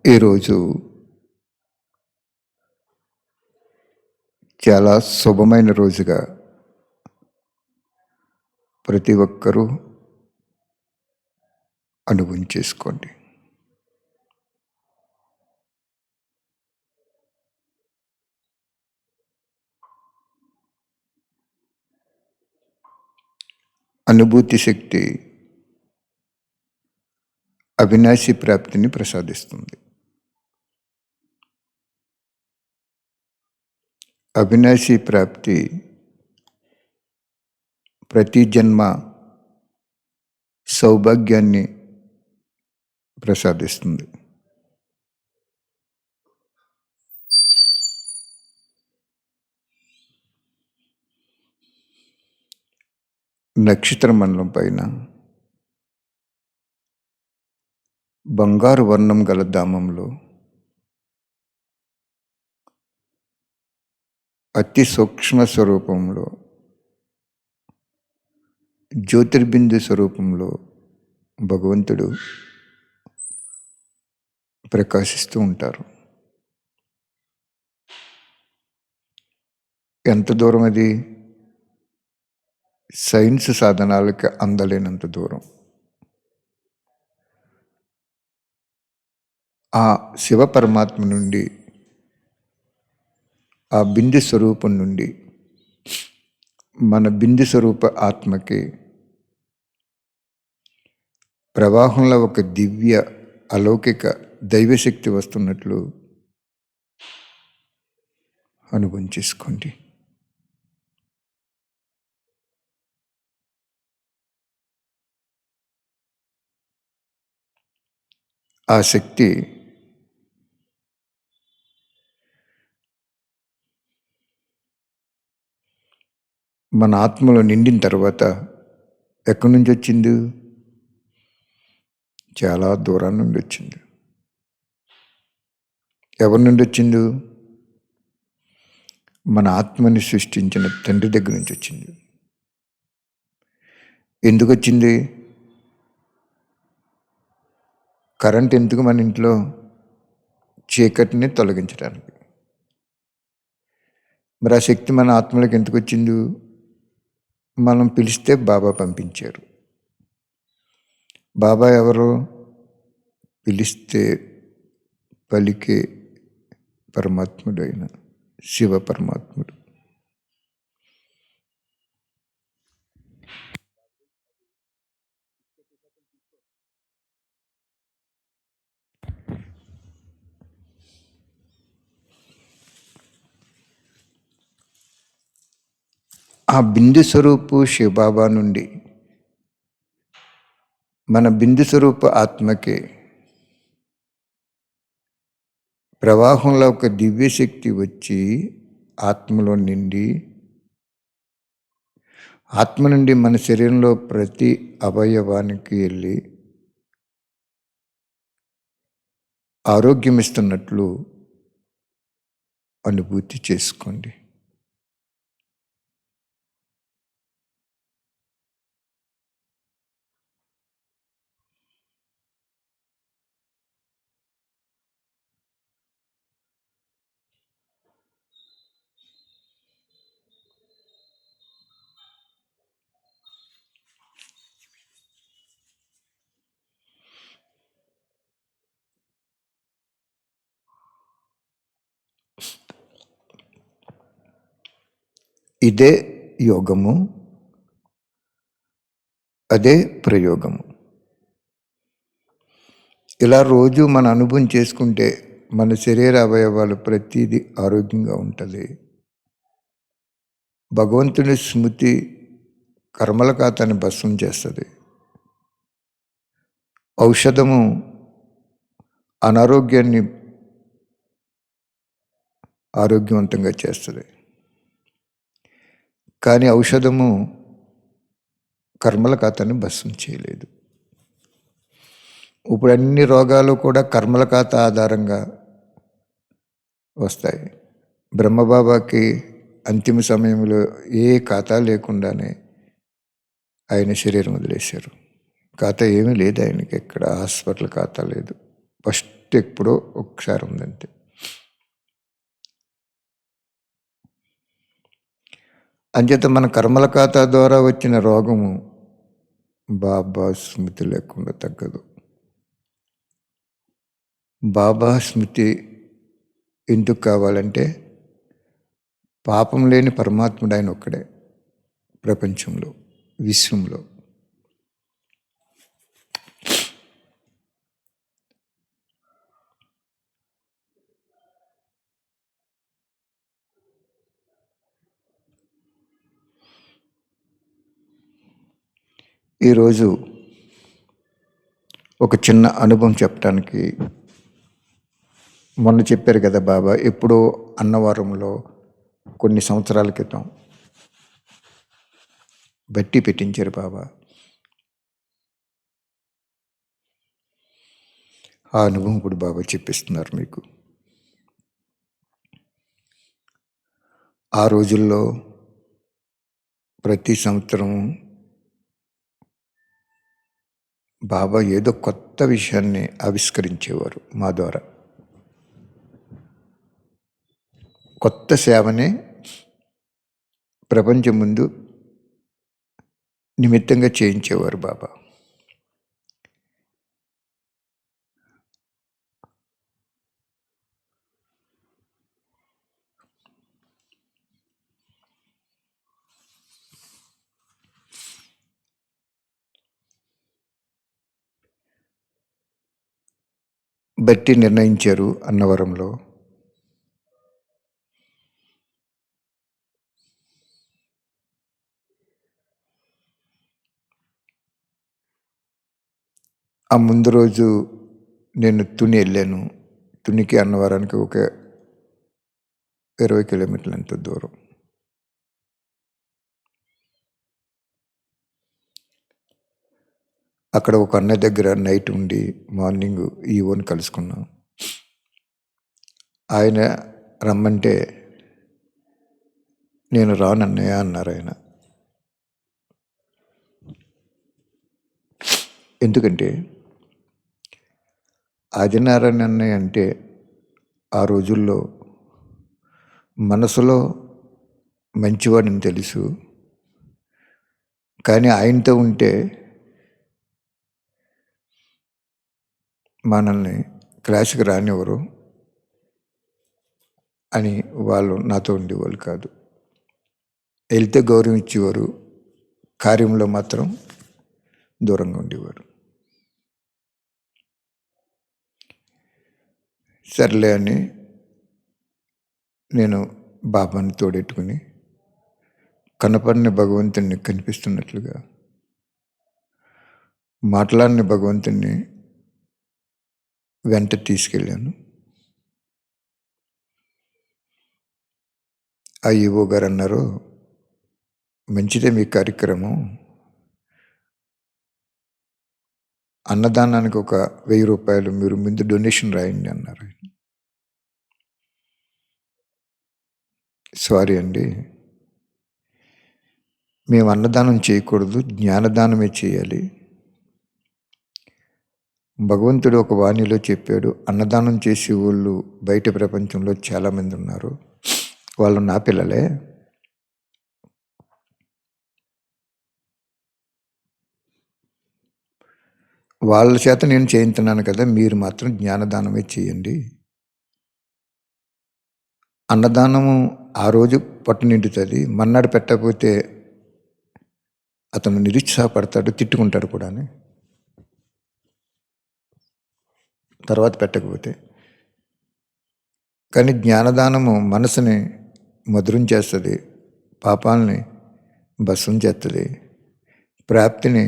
ఈరోజు చాలా శుభమైన రోజుగా ప్రతి ఒక్కరూ అనుభవం చేసుకోండి. అనుభూతి శక్తి అవినాశి ప్రాప్తిని ప్రసాదిస్తుంది. అవినాశి ప్రాప్తి ప్రతి జన్మ సౌభాగ్యాన్ని ప్రసాదిస్తుంది. నక్షత్ర మండలం పైన బంగారు వర్ణం గల ధామంలో అతి సూక్ష్మ స్వరూపంలో జ్యోతిర్బిందు స్వరూపంలో భగవంతుడు ప్రకాశిస్తూ ఉంటారు. ఎంత దూరం అది? సైన్స్ సాధనాలకి అందలేనంత దూరం. ఆ శివ పరమాత్మ నుండి, ఆ బిందు స్వరూపం నుండి మన బిందు స్వరూప ఆత్మకి ప్రవాహంలో ఒక దివ్య అలౌకిక దైవశక్తి వస్తున్నట్లు అనుభవం చేసుకోండి. ఆ శక్తి మన ఆత్మలో నిండిన తర్వాత ఎక్కడి నుంచి వచ్చింది? చాలా దూరం నుండి వచ్చింది. ఎవరి నుండి వచ్చింది? మన ఆత్మని సృష్టించిన తండ్రి దగ్గర నుంచి వచ్చింది. ఎందుకు వచ్చింది? కరెంట్ ఎందుకు మన ఇంట్లో? చీకటిని తొలగించడానికి. మరి ఆ శక్తి మన ఆత్మలోకి ఎందుకు వచ్చింది? మనం పిలిస్తే బాబా పంపించారు. బాబా ఎవరు? పిలిస్తే పలికే పరమాత్ముడు అయిన శివ పరమాత్ముడు. ఆ బిందు స్వరూపు శివబాబా నుండి మన బిందు స్వరూప ఆత్మకి ప్రవాహంలో ఒక దివ్యశక్తి వచ్చి ఆత్మలో నిండి, ఆత్మ నుండి మన శరీరంలో ప్రతి అవయవానికి వెళ్ళి ఆరోగ్యం ఇస్తున్నట్లు అనుభూతి చేసుకోండి. ఇదే యోగము, అదే ప్రయోగము. ఇలా రోజు మన అనుభవం చేసుకుంటే మన శరీర అవయవాలు ప్రతిదీ ఆరోగ్యంగా ఉంటుంది. భగవంతుని స్మృతి కర్మల ఖాతాన్ని భస్మం చేస్తుంది. ఔషధము అనారోగ్యాన్ని ఆరోగ్యవంతంగా చేస్తుంది. కానీ ఔషధము కర్మల ఖాతాన్ని భస్మం చేయలేదు. ఇప్పుడు అన్ని రోగాలు కూడా కర్మల ఖాతా ఆధారంగా వస్తాయి. బ్రహ్మబాబాకి అంతిమ సమయంలో ఏ ఖాతా లేకుండానే ఆయన శరీరం వదిలేశారు. ఖాతా ఏమీ లేదు ఆయనకి, ఎక్కడ హాస్పిటల్ ఖాతా లేదు. ఫస్ట్ నెక్స్ట్ ఎప్పుడో ఒకసారి ఉందంతే. అంచేత మన కర్మల ఖాతా ద్వారా వచ్చిన రోగము బాబా స్మృతి లేకుండా తగ్గదు. బాబా స్మృతి ఎందుకు కావాలంటే పాపం లేని పరమాత్ముడు ఆయన ఒక్కడే ప్రపంచంలో, విశ్వంలో. ఈరోజు ఒక చిన్న అనుభవం చెప్పడానికి, మొన్న చెప్పారు కదా బాబా, ఎప్పుడో అన్నవరంలో కొన్ని సంవత్సరాల క్రితం బట్టి పెట్టించారు బాబా. ఆ అనుభవం ఇప్పుడు బాబా చెప్పిస్తున్నారు మీకు. ఆ రోజుల్లో ప్రతి సంవత్సరం బాబా ఏదో కొత్త విషయాన్ని ఆవిష్కరించేవారు మా ద్వారా. కొత్త సేవనే ప్రపంచం ముందు నిమిత్తంగా చేయించేవారు బాబా. బట్టి నిర్ణయించారు అన్నవరంలో. ఆ ముందు రోజు నేను తుని వెళ్ళాను. తునికి అన్నవరానికి ఒక 20 కిలోమీటర్లు ఎంత దూరం. అక్కడ ఒక అన్న దగ్గర నైట్ ఉండి మార్నింగ్ ఈవోని కలుసుకున్నాం. ఆయన రమ్మంటే నేను రానన్నయ్య అన్నారు ఆయన. ఎందుకంటే ఆదినారాయణ అన్నయ్య అంటే ఆ రోజుల్లో మనసులో మంచివాడిని తెలుసు, కానీ ఆయనతో ఉంటే మనల్ని క్లాస్కి రానివ్వరు అని వాళ్ళు నాతో ఉండేవాళ్ళు కాదు. వెళ్తే గౌరవం ఇచ్చేవారు, కార్యంలో మాత్రం దూరంగా ఉండేవారు. సర్లే అని నేను బాబాని తోడెట్టుకుని కనపడిన భగవంతుణ్ణి కనిపిస్తున్నట్లుగా, మాట్లాడిన భగవంతుణ్ణి వెంట తీసుకెళ్ళాను. ఆ ఈవో గారు అన్నారు, మంచిదే మీ కార్యక్రమం, అన్నదానానికి ఒక 1000 రూపాయలు మీరు ముందు డొనేషన్ రాయండి అన్నారు. సారీ అండి, మేము అన్నదానం చేయకూడదు, జ్ఞానదానమే చేయాలి. భగవంతుడు ఒక వాణిలో చెప్పాడు, అన్నదానం చేసే వాళ్ళు బయట ప్రపంచంలో చాలామంది ఉన్నారు, వాళ్ళు నా పిల్లలే. వాళ్ళ చేత నేను చేయించున్నాను కదా, మీరు మాత్రం జ్ఞానదానమే చేయండి. అన్నదానము ఆ రోజు పట్టు నిండుతుంది, మన్నాడు పెట్టకపోతే అతను నిరుత్సాహపడతాడు, తిట్టుకుంటాడు కూడా. తర్వాత పెట్టకపోతే కానీ జ్ఞానదానము మనసుని మధురం చేస్తుంది, పాపాలని భస్మం చేస్తుంది, ప్రాప్తిని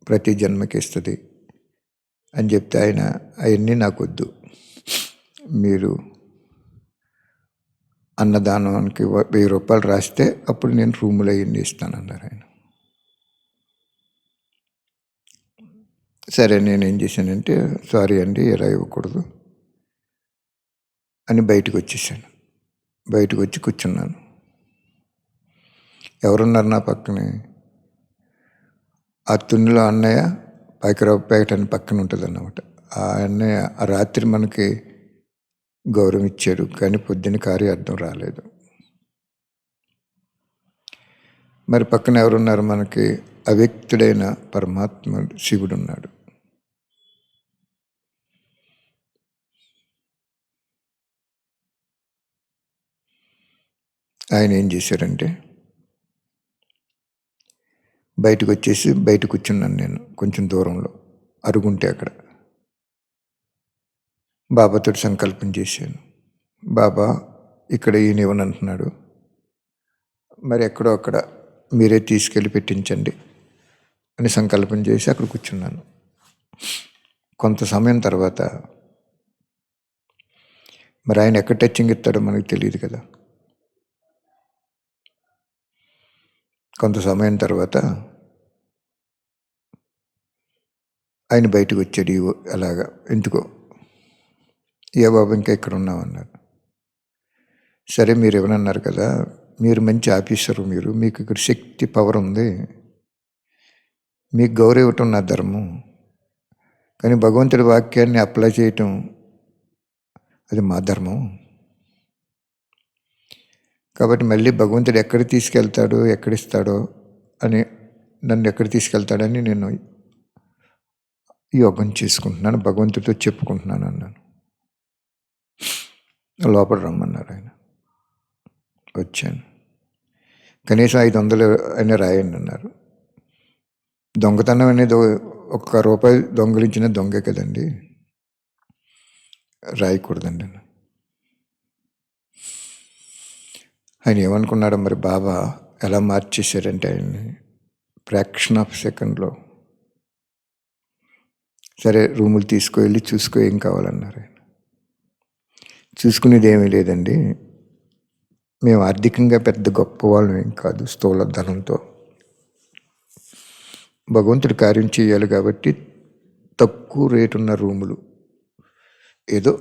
ప్రతి జన్మకి ఇస్తుంది అని చెప్తే ఆయన అవన్నీ నాకు వద్దు, మీరు అన్నదానానికి 1000 రూపాయలు రాస్తే అప్పుడు నేను రూములో అవన్నీ ఇస్తానన్నారు ఆయన. సరే నేనేం చేశానంటే, సారీ అండి ఇలా ఇవ్వకూడదు అని బయటకు వచ్చేసాను. బయటకు వచ్చి కూర్చున్నాను. ఎవరున్నారు నా పక్కనే? ఆ తునిలో అన్నయ్య పాకిరావు ప్యాకెట్ అని పక్కన ఉంటుంది అన్నమాట. ఆయన్నే ఆ రాత్రి మనకి గౌరవం ఇచ్చాడు, కానీ పొద్దున్న కార్యార్థం రాలేదు. మరి పక్కన ఎవరున్నారు మనకి? అవ్యక్తుడైన పరమాత్మ శివుడు ఉన్నాడు. ఆయన ఏం చేశారంటే, బయటకు వచ్చేసి బయట కూర్చున్నాను నేను కొంచెం దూరంలో, అరుగుంటే అక్కడ. బాబాతో సంకల్పం చేశాను, బాబా ఇక్కడ ఈయన ఇవ్వనంటున్నాడు, మరి ఎక్కడో అక్కడ మీరే తీసుకెళ్ళి పెట్టించండి అని సంకల్పం చేసి అక్కడ కూర్చున్నాను. కొంత సమయం తర్వాత మరి ఆయన ఎక్కడ టచింగ్ ఇస్తాడో మనకు తెలియదు కదా. కొంత సమయం తర్వాత ఆయన బయటకు వచ్చాడు. అలాగా ఎందుకో, ఏ బాబు ఇంకా ఇక్కడ ఉన్నామన్నారు. సరే మీరు ఇవ్వనన్నారు కదా, మీరు మంచి ఆఫీసరు, మీకు ఇక్కడ శక్తి పవర్ ఉంది, మీకు గౌరవం ఇవ్వటం నా ధర్మం, కానీ భగవంతుడి వాక్యాన్ని అప్లై చేయటం అది మా ధర్మం. కాబట్టి మళ్ళీ భగవంతుడు ఎక్కడ తీసుకెళ్తాడో ఎక్కడిస్తాడో అని, నన్ను ఎక్కడ తీసుకెళ్తాడని నేను యోగం చేసుకుంటున్నాను, భగవంతుడితో చెప్పుకుంటున్నాను అన్నాను. లోపల రమ్మన్నారు ఆయన. వచ్చాను. కనీసం 500 అయినా రాయండి అన్నారు. దొంగతనం అనేది ₹1 దొంగలించిన దొంగే కదండి, రాయకూడదండి. ఆయన ఏమనుకున్నాడో మరి, బాబా ఎలా మార్చేశారంటే ఆయన్ని ఫ్రాక్షన్ ఆఫ్ సెకండ్లో. సరే రూములు తీసుకువెళ్ళి చూసుకో, ఏం కావాలన్నారు ఆయన. చూసుకునేది ఏమీ లేదండి, మేము ఆర్థికంగా పెద్ద గొప్ప వాళ్ళం ఏం కాదు, స్థూల ధనంతో భగవంతుడి కార్యం చేయాలి కాబట్టి తక్కువ రేటు ఉన్న రూములు, ఏదో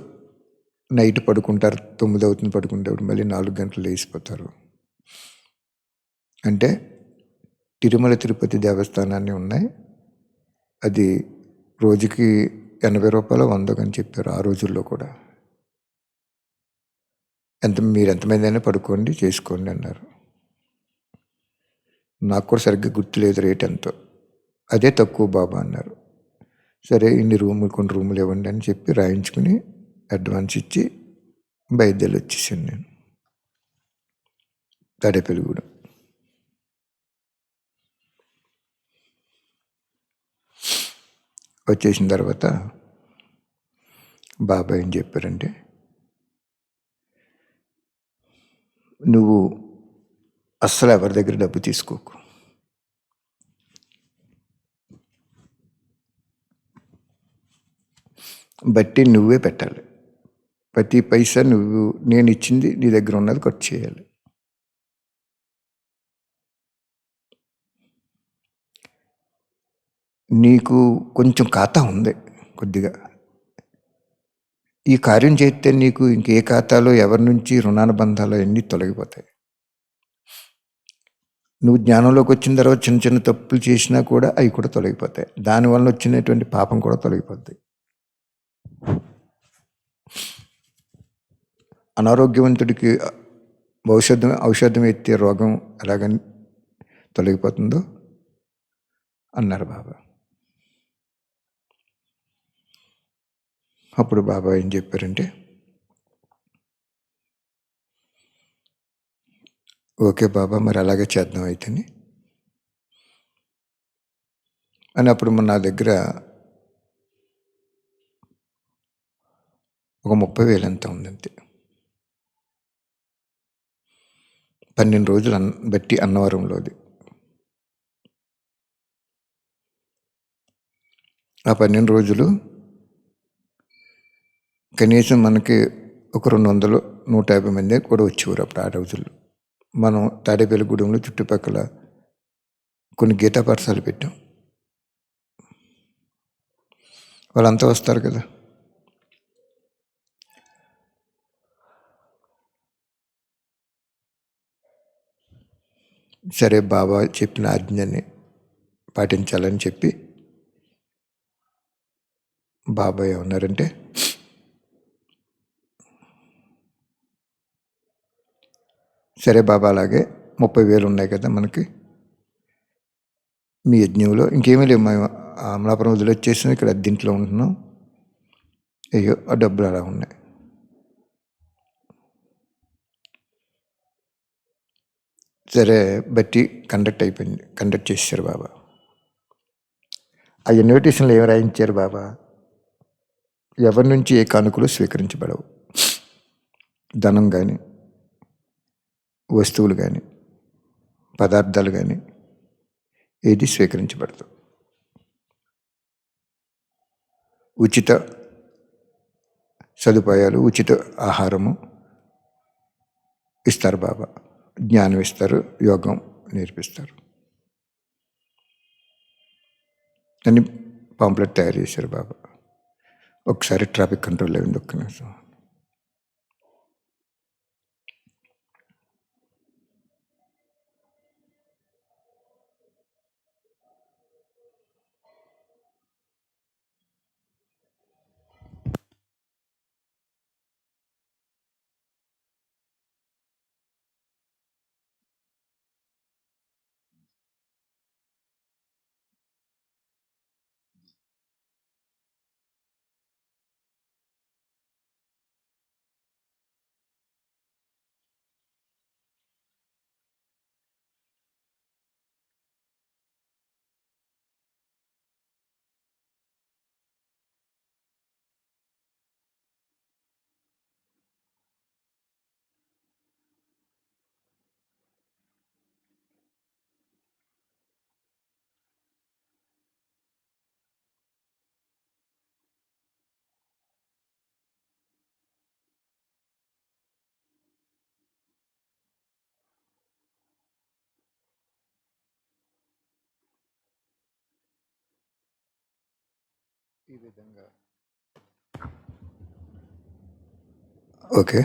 నైట్ పడుకుంటారు, 9 అవుతుంది పడుకుంటేప్పుడు, మళ్ళీ 4 గంటలు లేచిపోతారు. అంటే తిరుమల తిరుపతి దేవస్థానాన్ని ఉన్నాయి, అది రోజుకి ₹80 100 అని చెప్పారు ఆ రోజుల్లో కూడా. మీరు ఎంతమంది అయినా పడుకోండి చేసుకోండి అన్నారు. నాకు కూడా సరిగ్గా గుర్తులేదు రేట్ ఎంతో, అదే తక్కువ బాబా అన్నారు. సరే కొన్ని రూములు ఇవ్వండి అని చెప్పి రాయించుకుని అడ్వాన్స్ ఇచ్చి బయలుదేరి వచ్చేసాను నేను తాడేపల్లిగూడెం. వచ్చేసిన తర్వాత బాబా ఏం చెప్పారంటే, నువ్వు అస్సలు ఎవరి దగ్గర డబ్బు తీసుకోకు, బట్టి నువ్వే పెట్టాలి, ప్రతి పైసా నేను ఇచ్చింది నీ దగ్గర ఉన్నది ఖర్చు చేయాలి. నీకు కొంచెం ఖాతా ఉంది కొద్దిగా, ఈ కార్యం చేస్తే నీకు ఇంకే ఖాతాలో ఎవరి నుంచి రుణానుబంధాలు అన్నీ తొలగిపోతాయి. నువ్వు జ్ఞానంలోకి వచ్చిన తర్వాత చిన్న చిన్న తప్పులు చేసినా కూడా అవి కూడా తొలగిపోతాయి, దానివల్ల వచ్చినటువంటి పాపం కూడా తొలగిపోతాయి. అనారోగ్యవంతుడికి ఔషధం ఎత్తే రోగం ఎలాగని తొలగిపోతుందో అన్నారు బాబా. అప్పుడు బాబా ఏం చెప్పారంటే, ఓకే బాబా, మరి అలాగే చేద్దాం అయితేని అని. అప్పుడు నా దగ్గర ఒక 30,000 ఎంత ఉందంతే. 12 రోజులు బట్టి అన్నవరంలోది. ఆ 12 రోజులు కనీసం మనకి ఒక 200 150 మంది కూడా వచ్చేవారు అప్పుడు ఆ రోజుల్లో. మనం తాడేపల్లిగూడెంలో చుట్టుపక్కల కొన్ని గీతా పాఠశాలలు పెట్టాం, వాళ్ళంతా వస్తారు కదా. సరే బాబా చెప్పిన ఆజ్ఞని పాటించాలని చెప్పి బాబాయ్ ఏమన్నారంటే, సరే బాబా, అలాగే 30,000 ఉన్నాయి కదా మనకి మీ యజ్ఞంలో, ఇంకేమీ లేవు, మేము అమలాపురం వదిలొచ్చేసాం, ఇక్కడ అద్దెంట్లో ఉంటున్నాం, అయ్యో ఆ డబ్బులు అలా ఉన్నాయి. సరే బట్టి కండక్ట్ చేశారు బాబా. ఆ ఇన్విటేషన్లో ఏమి రాయించారు బాబా? ఎవరి నుంచి ఏ కానుకలు స్వీకరించబడవు, ధనం కానీ, వస్తువులు కానీ, పదార్థాలు కానీ ఏది స్వీకరించబడదు. ఉచిత సదుపాయాలు, ఉచిత ఆహారము ఇస్తారు బాబా, జ్ఞానం ఇస్తారు, యోగం నేర్పిస్తారు అని పాంప్లెట్ తయారు చేశారు బాబా. ఒకసారి ట్రాఫిక్ కంట్రోల్ అయింది, ఒక్క నిమిషం. ఈ విధంగా ఓకే.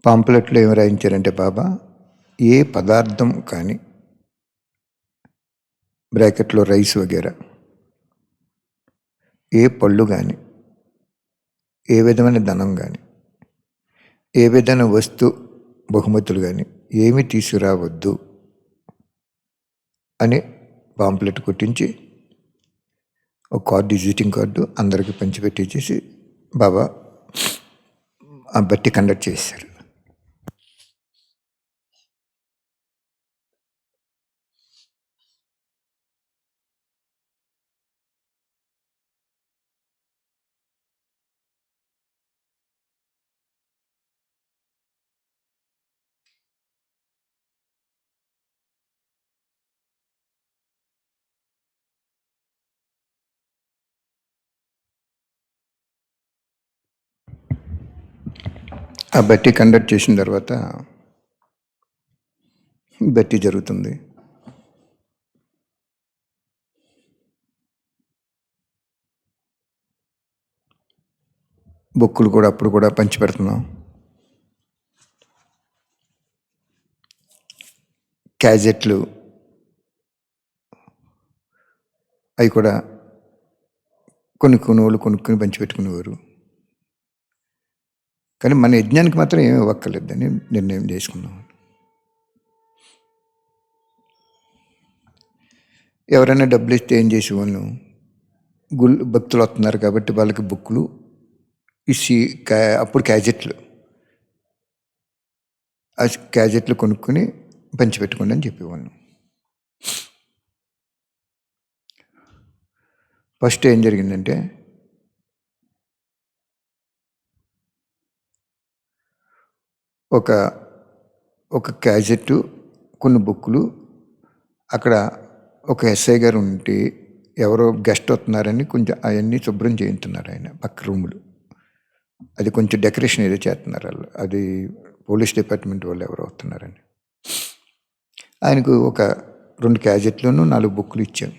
పాంప్లెట్లో ఏమి రాయించారంటే బాబా, ఏ పదార్థం కానీ, బ్రాకెట్లో రైస్ వగేరా, ఏ పళ్ళు కానీ, ఏ విధమైన ధనం కానీ, ఏ విధమైన బహుమతులు కానీ ఏమి తీసుకురావద్దు అని పాంప్లెట్ కొట్టించి ఒక కార్డు, విజిటింగ్ కార్డు అందరికీ పంచిపెట్టేసి బాబా ఆ బట్టి కండక్ట్ చేశారు. ఆ బట్టి కండక్ట్ చేసిన తర్వాత బట్టి జరుగుతుంది. బుక్కులు కూడా అప్పుడు కూడా పంచిపెడుతున్నాం. క్యాజెట్లు అవి కూడా కొనుక్కుని పంచిపెట్టుకునేవారు. కానీ మన యజ్ఞానికి మాత్రం ఏమీ ఇవ్వక్కర్లేదని నిర్ణయం చేసుకున్నాం. ఎవరైనా డబ్బులు ఇస్తే ఏం చేసేవాళ్ళు, భక్తులు వస్తున్నారు కాబట్టి వాళ్ళకి బుక్కులు ఇసి అప్పుడు క్యాజెట్లు కొనుక్కొని పంచిపెట్టుకోండి అని చెప్పేవాళ్ళు. ఫస్ట్ ఏం జరిగిందంటే, ఒక క్యాజెట్, కొన్ని బుక్కులు, అక్కడ ఒక ఎస్ఐ గారు ఉంటే ఎవరో గెస్ట్ వస్తున్నారని కొంచెం అవన్నీ శుభ్రం చేయించున్నారు ఆయన పక్క రూములు. అది కొంచెం డెకరేషన్ ఏదో చేస్తున్నారు వాళ్ళు, అది పోలీస్ డిపార్ట్మెంట్ వాళ్ళు ఎవరో వస్తున్నారని. ఆయనకు ఒక 2 క్యాజెట్లను 4 బుక్కులు ఇచ్చాను.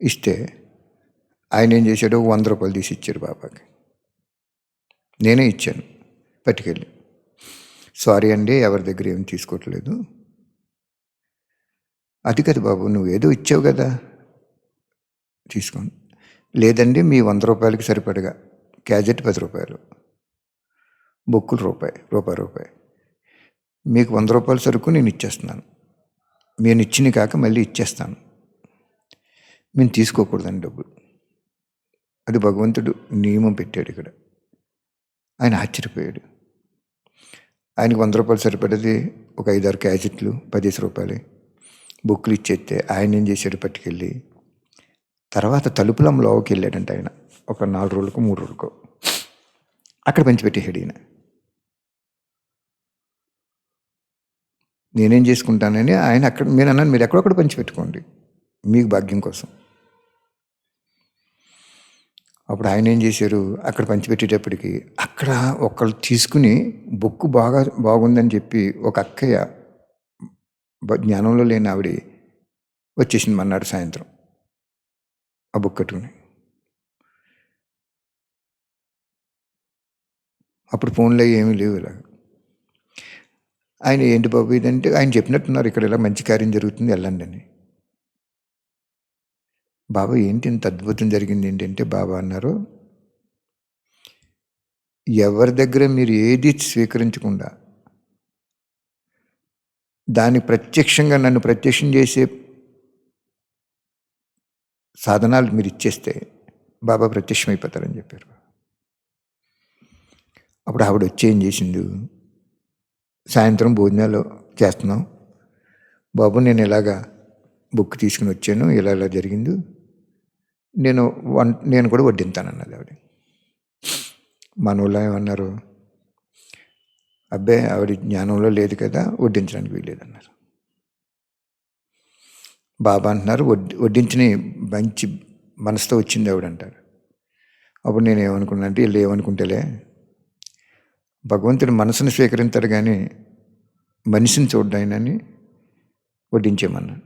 ఇస్తే ఆయన ఏం చేశాడు, 100 రూపాయలు తీసి ఇచ్చారు బాబాకి. నేనే ఇచ్చాను పట్టుకెళ్ళి. సారీ అండి, ఎవరి దగ్గర ఏం తీసుకోవట్లేదు. అది కదా బాబు, నువ్వేదో ఇచ్చావు కదా, తీసుకోండి. లేదండి మీ రూ. 100కి సరిపడగా క్యాజెట్ రూ. 10, బుక్కులు రూపాయి. మీకు రూ. 100 సరుకు నేను ఇచ్చేస్తున్నాను. నేను ఇచ్చిన కాక మళ్ళీ ఇచ్చేస్తాను. మేము తీసుకోకూడదండి డబ్బులు. అది భగవంతుడు నియమం పెట్టాడు ఇక్కడ. ఆయన ఆశ్చర్యపోయాడు. ఆయనకు రూ. 100 సరిపడేది ఒక 5-6 క్యాజెట్లు, రూ. 10 బుక్కులు ఇచ్చేస్తే ఆయన ఏం చేశాడు, పట్టుకెళ్ళి తర్వాత తలుపులం లోకి వెళ్ళాడంట ఆయన. ఒక 4 రోజులకు 3 రోజులకు అక్కడ పంచిపెట్టేసాడు ఈయన. నేనేం చేసుకుంటానని ఆయన అక్కడ, నేను అన్నాను మీరు ఎక్కడొక్కడ పంచిపెట్టుకోండి మీకు భాగ్యం కోసం. అప్పుడు ఆయన ఏం చేశారు, అక్కడ పంచిపెట్టేటప్పటికి అక్కడ ఒకళ్ళు తీసుకుని బుక్కు బాగుందని చెప్పి ఒక అక్కయ్య, జ్ఞానంలో లేని ఆవిడ వచ్చేసింది మన్నాడు సాయంత్రం ఆ బుక్ కట్టుకుని. అప్పుడు ఫోన్లో ఏమీ లేవు. ఇలా ఆయన ఏంటి బాబు ఇదంటే, ఆయన చెప్పినట్టున్నారు ఇక్కడ ఇలా మంచి కార్యం జరుగుతుంది వెళ్ళండి అని. బాబా ఏంటి ఇంత అద్భుతం జరిగింది ఏంటంటే, బాబా అన్నారు ఎవరి దగ్గర మీరు ఏది స్వీకరించకుండా దాన్ని ప్రత్యక్షంగా నన్ను ప్రత్యక్షం చేసే సాధనాలు మీరు ఇచ్చేస్తే బాబా ప్రత్యక్షమైపోతారని చెప్పారు. అప్పుడు ఆవిడ వచ్చి ఏం చేసిండు, సాయంత్రం భోజనాలు చేస్తున్నాం, బాబు నేను ఇలాగా బుక్ తీసుకుని వచ్చాను, ఇలా జరిగింది, నేను కూడా వడ్డింతానన్నది ఆవిడ. మన వాళ్ళు ఏమన్నారు, అబ్బాయి ఆవిడ జ్ఞానంలో లేదు కదా వడ్డించడానికి వీల్లేదన్నారు. బాబా అంటున్నారు వడ్డించిన మంచి మనసుతో వచ్చింది ఆవిడ అంటారు. అప్పుడు నేను ఏమనుకున్నా అంటే, వీళ్ళు ఏమనుకుంటేలే భగవంతుడు మనసును స్వీకరించాడు కానీ మనిషిని చూడ్డాయనని వడ్డించేమన్నాను.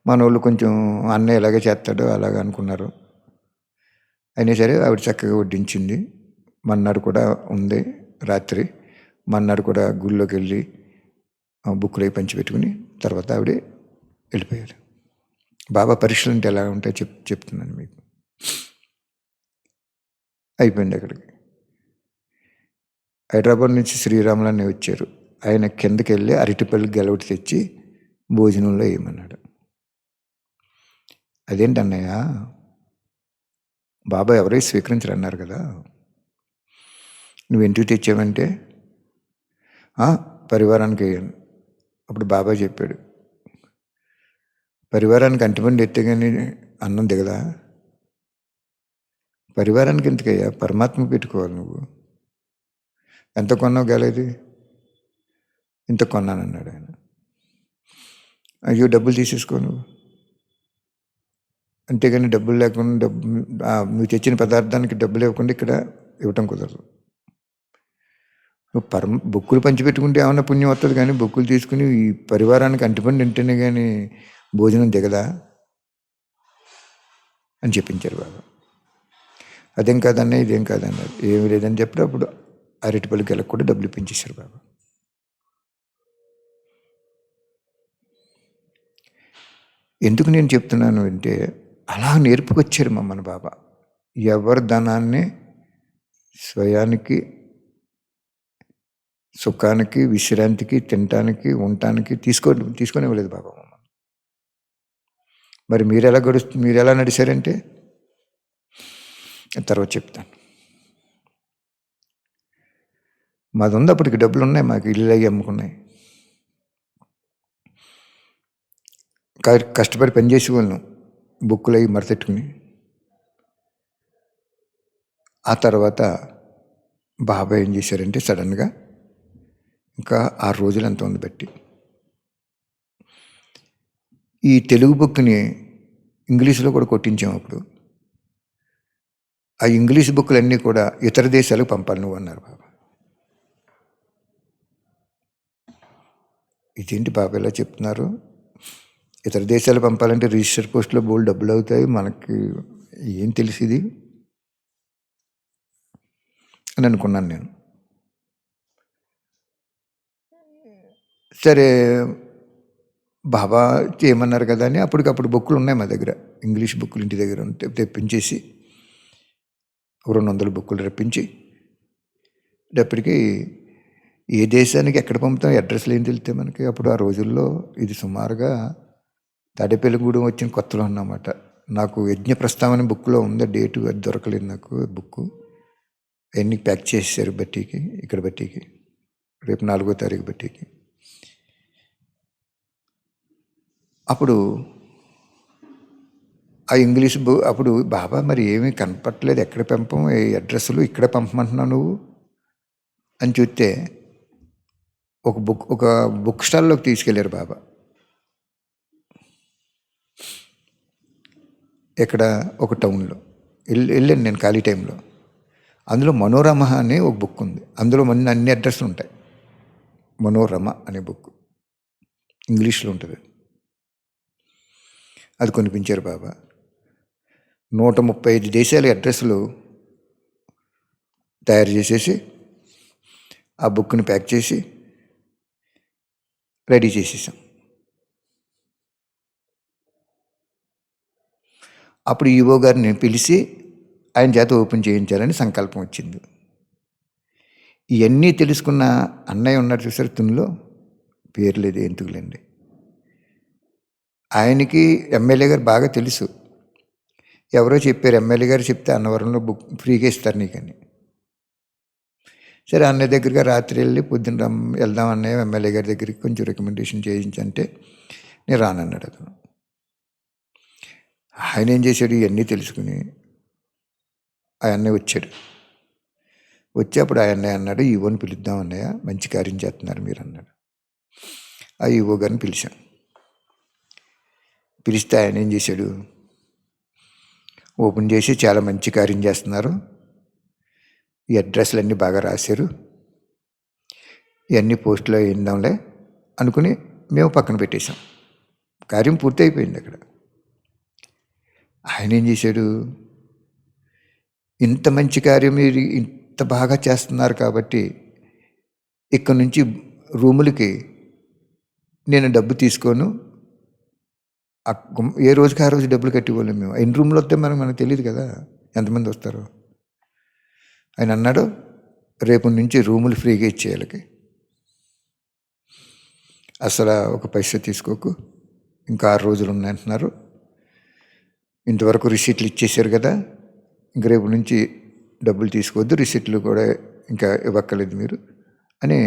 మన వాళ్ళు కొంచెం అన్నయ్య ఎలాగే చేస్తాడో అలాగ అనుకున్నారు. అయినా సరే ఆవిడ చక్కగా వడ్డించింది. మన్నాడు కూడా ఉంది రాత్రి, మన్నాడు కూడా గుళ్ళోకి వెళ్ళి బుక్కులు అవి పంచిపెట్టుకుని తర్వాత ఆవిడ వెళ్ళిపోయారు. బాబా పరీక్షలు అంటే ఎలా ఉంటాయో చెప్తున్నాను మీకు. అయిపోయింది. అక్కడికి హైదరాబాద్ నుంచి శ్రీరాములన్నీ వచ్చారు. ఆయన కిందకి వెళ్ళి అరటిపల్లి గెలవటి తెచ్చి భోజనంలో వేయమన్నాడు. అదేంటి అన్నయ్య, బాబా ఎవరైతే స్వీకరించరు అన్నారు కదా, నువ్వు ఎందుకు తెచ్చావంటే పరివారానికి వేయను. అప్పుడు బాబా చెప్పాడు, పరివారానికి అంటిపండి ఎత్తే కానీ అన్నం దిగదా, పరివారానికి ఎందుకయ్యా, పరమాత్మ పెట్టుకోవాలి. నువ్వు ఎంత కొన్నావు గెలది, ఇంత కొన్నానన్నాడు ఆయన. అయ్యో డబ్బులు తీసేసుకో నువ్వు, అంతేగాని డబ్బులు లేకుండా నువ్వు తెచ్చిన పదార్థానికి డబ్బులు ఇవ్వకుండా ఇక్కడ ఇవ్వటం కుదరదు. నువ్వు బుక్కులు పంచిపెట్టుకుంటే ఏమన్నా పుణ్యం వస్తుంది, కానీ బుక్కులు తీసుకుని ఈ పరివారానికి అంటిపండి తింటేనే కానీ భోజనం దిగదా అని చెప్పించారు బాబా. అదేం కాదన్నా ఇదేం కాదన్నారు. ఏమి లేదని చెప్పి అప్పుడు అరటిపల్లి గెలకు కూడా డబ్బులు ఇప్పించేశారు బాబా. ఎందుకు నేను చెప్తున్నాను అంటే, అలా నేర్పుకొచ్చారు మమ్మల్ని బాబా. ఎవరి ధనాన్ని స్వయానికి, సుఖానికి, విశ్రాంతికి, తినటానికి, ఉండటానికి తీసుకొని ఇవ్వలేదు బాబా మమ్మల్ని. మరి మీరు ఎలా నడిచారంటే తర్వాత చెప్తాను. మాది ఉంది, అప్పటికి డబ్బులు ఉన్నాయి, మాకు ఇల్లు అయ్యి అమ్ముకున్నాయి. కష్టపడి పనిచేసే వాళ్ళను బుక్కులు అవి మరతెట్టుకుని. ఆ తర్వాత బాబా ఏం చేశారంటే సడన్గా ఇంకా 6 రోజులు ఎంత ఉంది బట్టి ఈ తెలుగు బుక్ని ఇంగ్లీష్లో కూడా కొట్టించాము. అప్పుడు ఆ ఇంగ్లీష్ బుక్కులన్నీ కూడా ఇతర దేశాలకు పంపాలి నువ్వు అన్నారు బాబా. ఇదేంటి బాబా ఇలా చెప్తున్నారు, ఇతర దేశాలు పంపాలంటే రిజిస్టర్ పోస్ట్లో బోల్డ్ డబ్బులు అవుతాయి, మనకి ఏం తెలిసింది అని అనుకున్నాను నేను. సరే బాబా చేయమన్నారు కదా అని అప్పటికప్పుడు బుక్కులు ఉన్నాయి మా దగ్గర, ఇంగ్లీష్ బుక్కులు ఇంటి దగ్గర ఉంటే తెప్పించేసి 200 బుక్కులు రప్పించి అప్పటికి ఏ దేశానికి ఎక్కడ పంపుతాం, అడ్రస్లు ఏం తెలితే మనకి. అప్పుడు ఆ రోజుల్లో ఇది సుమారుగా తాడేపల్లిగూడెం వచ్చిన కొత్తలో అన్నమాట. నాకు యజ్ఞ ప్రస్తావన బుక్లో ఉంది, డేటు అది దొరకలేదు నాకు బుక్కు. అవన్నీ ప్యాక్ చేసేసారు బట్టీకి, ఇక్కడ బట్టీకి, రేపు 4వ తారీఖు బట్టీకి. అప్పుడు ఆ ఇంగ్లీష్ అప్పుడు బాబా మరి ఏమీ కనపట్లేదు, ఎక్కడ పంపం, ఏ అడ్రస్లు ఇక్కడ పంపమంటున్నావు నువ్వు అని చూస్తే ఒక బుక్ స్టాల్లోకి తీసుకెళ్ళారు బాబా. ఇక్కడ ఒక టౌన్లో వెళ్ళాను నేను ఖాళీ టైంలో. అందులో మనోరమ అనే ఒక బుక్ ఉంది, అందులో అన్ని అడ్రస్లు ఉంటాయి. మనోరమ అనే బుక్ ఇంగ్లీష్లో ఉంటుంది. అది కొనిపించారు బాబా. 135 దేశాల అడ్రస్లు తయారు చేసేసి ఆ బుక్ని ప్యాక్ చేసి రెడీ చేసేసాం. అప్పుడు ఈవో గారిని పిలిచి ఆయన చేత ఓపెన్ చేయించాలని సంకల్పం వచ్చింది. ఇవన్నీ తెలుసుకున్న అన్నయ్య ఉన్నారు చూసారు తునిలో, పేరు లేదు ఎందుకులేండి, ఆయనకి ఎమ్మెల్యే గారు బాగా తెలుసు. ఎవరో చెప్పారు, ఎమ్మెల్యే గారు చెప్తే అన్నవరంలో బుక్ ఫ్రీగా ఇస్తారు నీకని. సరే అన్నయ్య దగ్గరగా రాత్రి వెళ్ళి పొద్దున్న వెళ్దాం అన్నయ్య ఎమ్మెల్యే గారి దగ్గరికి కొంచెం రికమెండేషన్ చేయించంటే నేను రానన్నాడు అతను. ఆయన ఏం చేశాడు, ఇవన్నీ తెలుసుకుని ఆ అన్నయ్య వచ్చాడు. వచ్చి అప్పుడు ఆ అన్నయ్య అన్నాడు, ఈవోని పిలుద్దాం అన్నయ్య, మంచి కార్యం చేస్తున్నారు మీరు అన్నాడు. ఆ ఈవో గారిని పిలిచాం. పిలిస్తే ఆయన ఏం చేశాడు, ఓపెన్ చేసి చాలా మంచి కార్యం చేస్తున్నారు, ఈ అడ్రస్లు అన్నీ బాగా రాశారు, ఇవన్నీ పోస్టులో వేద్దాంలే అనుకుని మేము పక్కన పెట్టేశాం. కార్యం పూర్తి అయిపోయింది అక్కడ. ఆయన ఏం చేశాడు, ఇంత మంచి కార్యం మీరు ఇంత బాగా చేస్తున్నారు కాబట్టి ఇక్కడ నుంచి రూములకి నేను డబ్బు తీసుకోను, ఏ రోజుకి ఆ రోజు డబ్బులు కట్టివ్వలేము మేము. ఎన్ని రూమ్లు వస్తే మనకు తెలియదు కదా ఎంతమంది వస్తారో. ఆయన అన్నాడు, రేపు నుంచి రూములు ఫ్రీగా ఇచ్చేయాలకి, అసలు ఒక పైసా తీసుకోకు, ఇంకా 6 రోజులు ఉన్నాయంటున్నారు, ఇంతవరకు రిసీట్లు ఇచ్చేసారు కదా, ఇంక రేపు నుంచి డబ్బులు తీసుకోవద్దు, రిసీట్లు కూడా ఇంకా ఇవ్వక్కర్లేదు మీరు అని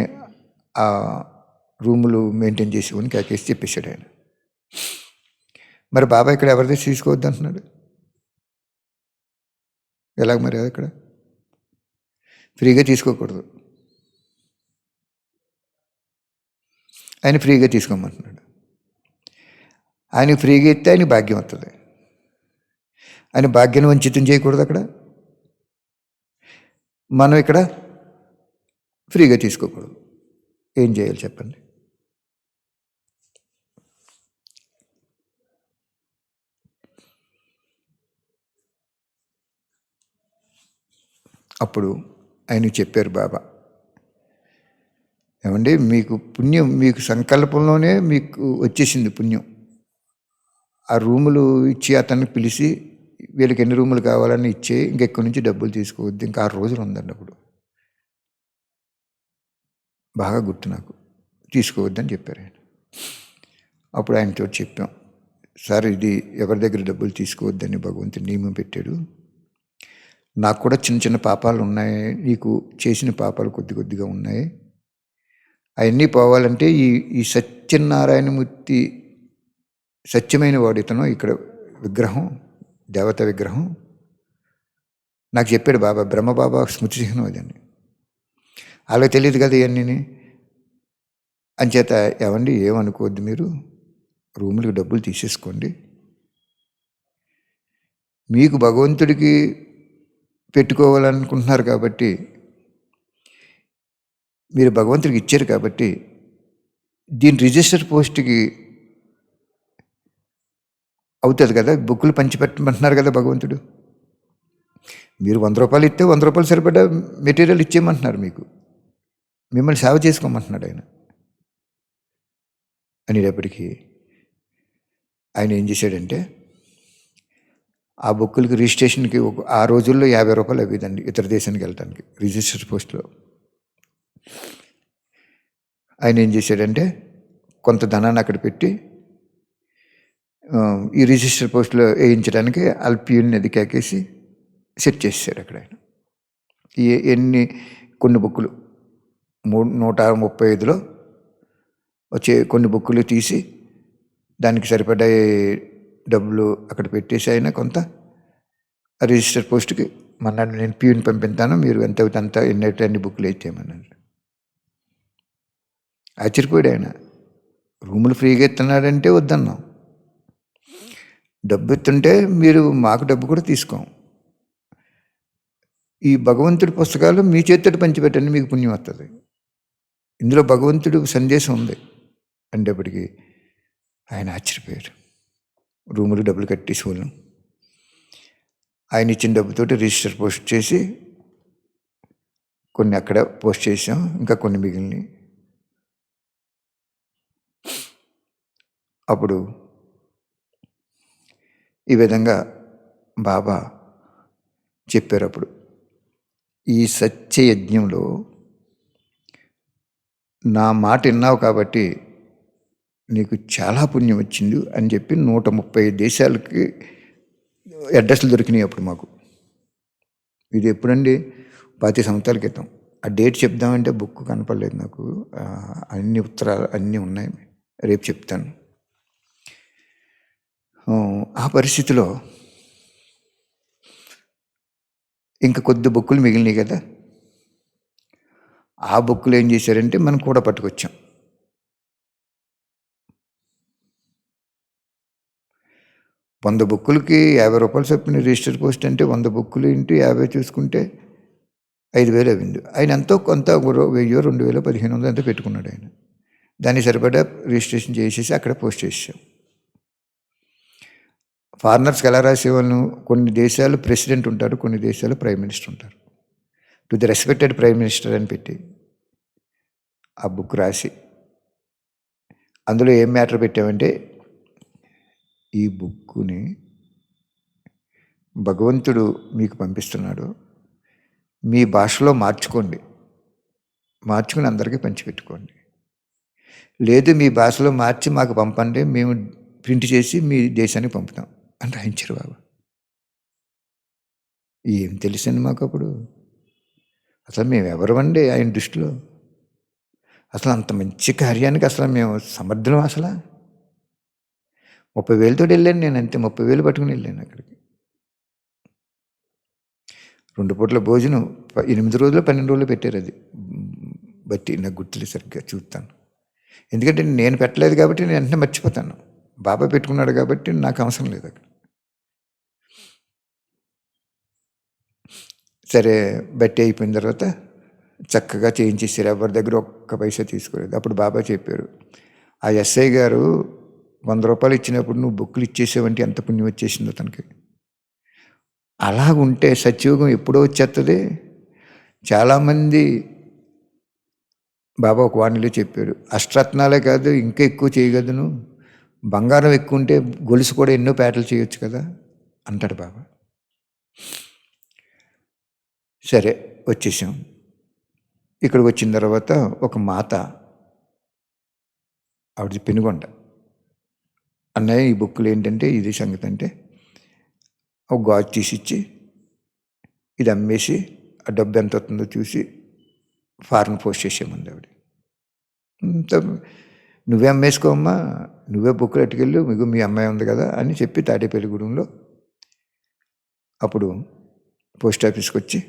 ఆ రూములు మెయింటైన్ చేసేవని కాకేసి చెప్పేశాడు ఆయన. మరి బాబా ఇక్కడ ఎవరిది తీసుకోవద్దు అంటున్నాడు, ఎలాగ మరి ఇక్కడ ఫ్రీగా తీసుకోకూడదు, ఆయన ఫ్రీగా తీసుకోమంటున్నాడు. ఆయన ఫ్రీగా ఇస్తే ఆయన భాగ్యం వస్తుంది, ఆయన భాగ్యాన్ని వంచితం చేయకూడదు. అక్కడ మనం ఇక్కడ ఫ్రీగా తీసుకోకూడదు. ఏం చేయాలి చెప్పండి? అప్పుడు ఆయన చెప్పారు బాబా, ఏమండి మీకు పుణ్యం, మీకు సంకల్పంలోనే మీకు వచ్చేసింది పుణ్యం. ఆ రూములు ఇచ్చి అతన్ని పిలిచి వీళ్ళకి ఎన్ని రూములు కావాలని ఇచ్చే, ఇంకెక్కడి నుంచి డబ్బులు తీసుకోవద్దు, ఇంకా 6 రోజులు ఉందండి. అప్పుడు బాగా గుర్తు నాకు, తీసుకోవద్దని చెప్పారు ఆయన. అప్పుడు ఆయనతో చెప్పాం, సార్ ఇది ఎవరి దగ్గర డబ్బులు తీసుకోవద్దని భగవంతుడు నియమం పెట్టాడు, నాకు కూడా చిన్న చిన్న పాపాలు ఉన్నాయి, నీకు చేసిన పాపాలు కొద్దిగా ఉన్నాయి, అవన్నీ పోవాలంటే ఈ సత్యనారాయణమూర్తి సత్యమైన వాడు ఇతను, ఇక్కడ విగ్రహం దేవత విగ్రహం నాకు చెప్పాడు బాబా, బ్రహ్మబాబా స్మృతి చిహ్నం అదని. అలా తెలియదు కదా ఇవన్నీ. అంచేత ఏమండి ఏమనుకోవద్దు, మీరు రూములకు డబ్బులు తీసేసుకోండి, మీకు భగవంతుడికి పెట్టుకోవాలనుకుంటున్నారు కాబట్టి, మీరు భగవంతుడికి ఇచ్చారు కాబట్టి దీని రిజిస్టర్ పోస్ట్కి అవుతుంది కదా, బుక్కులు పంచిపెట్టమంటున్నారు కదా భగవంతుడు, మీరు 100 రూపాయలు ఇస్తే 100 రూపాయలు సరిపడా మెటీరియల్ ఇచ్చేయమంటున్నారు, మీకు మిమ్మల్ని సేవ చేసుకోమంటున్నాడు ఆయన అనేటప్పటికీ ఆయన ఏం చేశాడంటే ఆ బుక్కులకి రిజిస్ట్రేషన్కి ఆ రోజుల్లో 50 రూపాయలు అవ్వేదండి ఇతర దేశానికి వెళ్ళడానికి రిజిస్టర్ పోస్ట్లో. ఆయన ఏం చేశాడంటే కొంత ధనాన్ని అక్కడ పెట్టి ఈ రిజిస్టర్ పోస్ట్లో వేయించడానికి అల్పియూని అది కేకేసి సెట్ చేశాడు అక్కడ ఆయన. కొన్ని బుక్కులు 135లో వచ్చే కొన్ని బుక్కులు తీసి దానికి సరిపడే డబ్బులు అక్కడ పెట్టేసి అయినా కొంత రిజిస్టర్ పోస్ట్కి మన్నాడు నేను ప్యూని పంపిస్తాను, మీరు ఎంత అంత ఎన్ని బుక్కులు ఇచ్చేయమన్నాడు. ఆశ్చర్యపోయాడు ఆయన. రూములు ఫ్రీగా ఇస్తున్నాడంటే వద్దన్నాం, డబ్బు ఇస్తుంటే మీరు మాకు డబ్బు కూడా తీసుకోం, ఈ భగవంతుడి పుస్తకాలు మీ చేతితో పంచిపెట్టండి మీకు పుణ్యం వస్తుంది, ఇందులో భగవంతుడి సందేశం ఉంది అనేటప్పటికీ ఆయన ఆశ్చర్యపోయారు. రూములు డబ్బులు కట్టేసి వాళ్ళం ఆయన ఇచ్చిన డబ్బుతోటి రిజిస్టర్ పోస్ట్ చేసి కొన్ని అక్కడ పోస్ట్ చేసాం, ఇంకా కొన్ని మిగిలినవి. అప్పుడు ఈ విధంగా బాబా చెప్పారు. అప్పుడు ఈ సత్యయజ్ఞంలో నా మాట విన్నావు కాబట్టి నీకు చాలా పుణ్యం వచ్చింది అని చెప్పి 135 దేశాలకి అడ్రస్లు దొరికినాయి అప్పుడు మాకు. ఇది ఎప్పుడండి? 10 సంవత్సరాల క్రితం. ఆ డేట్ చెప్దామంటే బుక్ కనపడలేదు నాకు, అన్ని ఉత్తరాలు అన్నీ ఉన్నాయి, రేపు చెప్తాను. ఆ పరిస్థితిలో ఇంకా కొద్ది బుక్కులు మిగిలినాయి కదా, ఆ బుక్కులు ఏం చేశారంటే మనం కూడా పట్టుకొచ్చాం. వంద బుక్కులకి 50 రూపాయలు చొప్పున రిజిస్టర్ పోస్ట్ అంటే 100 బుక్కులు ఇంటూ 50 చూసుకుంటే 5,000 అయింది. ఆయన ఎంతో కొంత 1000, 2,000, 1,500 అంతా పెట్టుకున్నాడు ఆయన. దాన్ని సరిపడా రిజిస్ట్రేషన్ చేసేసి అక్కడ పోస్ట్ చేసాం. ఫారినర్స్కి ఎలా రాసేవాళ్ళను? కొన్ని దేశాలు ప్రెసిడెంట్ ఉంటారు, కొన్ని దేశాలు ప్రైమ్ మినిస్టర్ ఉంటారు. To the respected prime minister అని పెట్టి ఆ బుక్ రాసి అందులో ఏం మ్యాటర్ పెట్టామంటే, ఈ బుక్కుని భగవంతుడు మీకు పంపిస్తున్నాడు, మీ భాషలో మార్చుకుని అందరికీ పంచిపెట్టుకోండి, లేదు మీ భాషలో మార్చి మాకు పంపండి, మేము ప్రింట్ చేసి మీ దేశానికి పంపుతాం అని రాయించారు బాబా. ఏం తెలుసండి మాకు అప్పుడు? అసలు మేము ఎవరమండి ఆయన దృష్టిలో? అసలు అంత మంచి కార్యానికి అసలు మేము సమర్థులం? అసలు 30,000తో వెళ్ళాను నేను, అంతే. 30,000 పట్టుకుని వెళ్ళాను అక్కడికి. 2 పూట్ల భోజనం 8 రోజులు 12 రోజులు పెట్టారు. అది బట్టి నాకు గుర్తులేదు సరిగ్గా, చూస్తాను. ఎందుకంటే నేను పెట్టలేదు కాబట్టి నేను వెంటనే మర్చిపోతాను. బాబా పెట్టుకున్నాడు కాబట్టి నాకు అవసరం లేదు అక్కడ. సరే, బట్టి అయిపోయిన తర్వాత చక్కగా చేయించేసారు. ఎవరి దగ్గర ఒక్క పైసా తీసుకోలేదు. అప్పుడు బాబా చెప్పారు, ఆ ఎస్ఐ గారు 100 రూపాయలు ఇచ్చినప్పుడు నువ్వు బుక్కులు ఇచ్చేసావంటే ఎంత పుణ్యం వచ్చేసిందో తనకి. అలాగుంటే సత్యయుగం ఎప్పుడో వచ్చేస్తుంది. చాలామంది బాబా ఒక వాణిలో చెప్పాడు, అష్టరత్నాలే కాదు ఇంకా ఎక్కువ చేయగలను, బంగారం ఎక్కువ ఉంటే గొలుసు కూడా ఎన్నో పేటలు చేయొచ్చు కదా అంటాడు బాబా. సరే, వచ్చేసాం. ఇక్కడికి వచ్చిన తర్వాత ఒక మాత, ఆవిడ పెనుగొండ, అన్నయ్య ఈ బుక్కులు ఏంటంటే ఇది సంగతి అంటే, ఒక గాజు తీసిచ్చి ఇది అమ్మేసి ఆ డబ్బు ఎంత అవుతుందో చూసి ఫారెన్ పోస్ట్ చేసేమంది ఆవిడ. నువ్వే అమ్మేసుకోమ్మా, నువ్వే బుక్కులు అట్టుకెళ్ళు, మీకు మీ అమ్మాయి ఉంది కదా అని చెప్పి తాడేపల్లిగూడెంలో అప్పుడు పోస్ట్ ఆఫీస్కి వచ్చి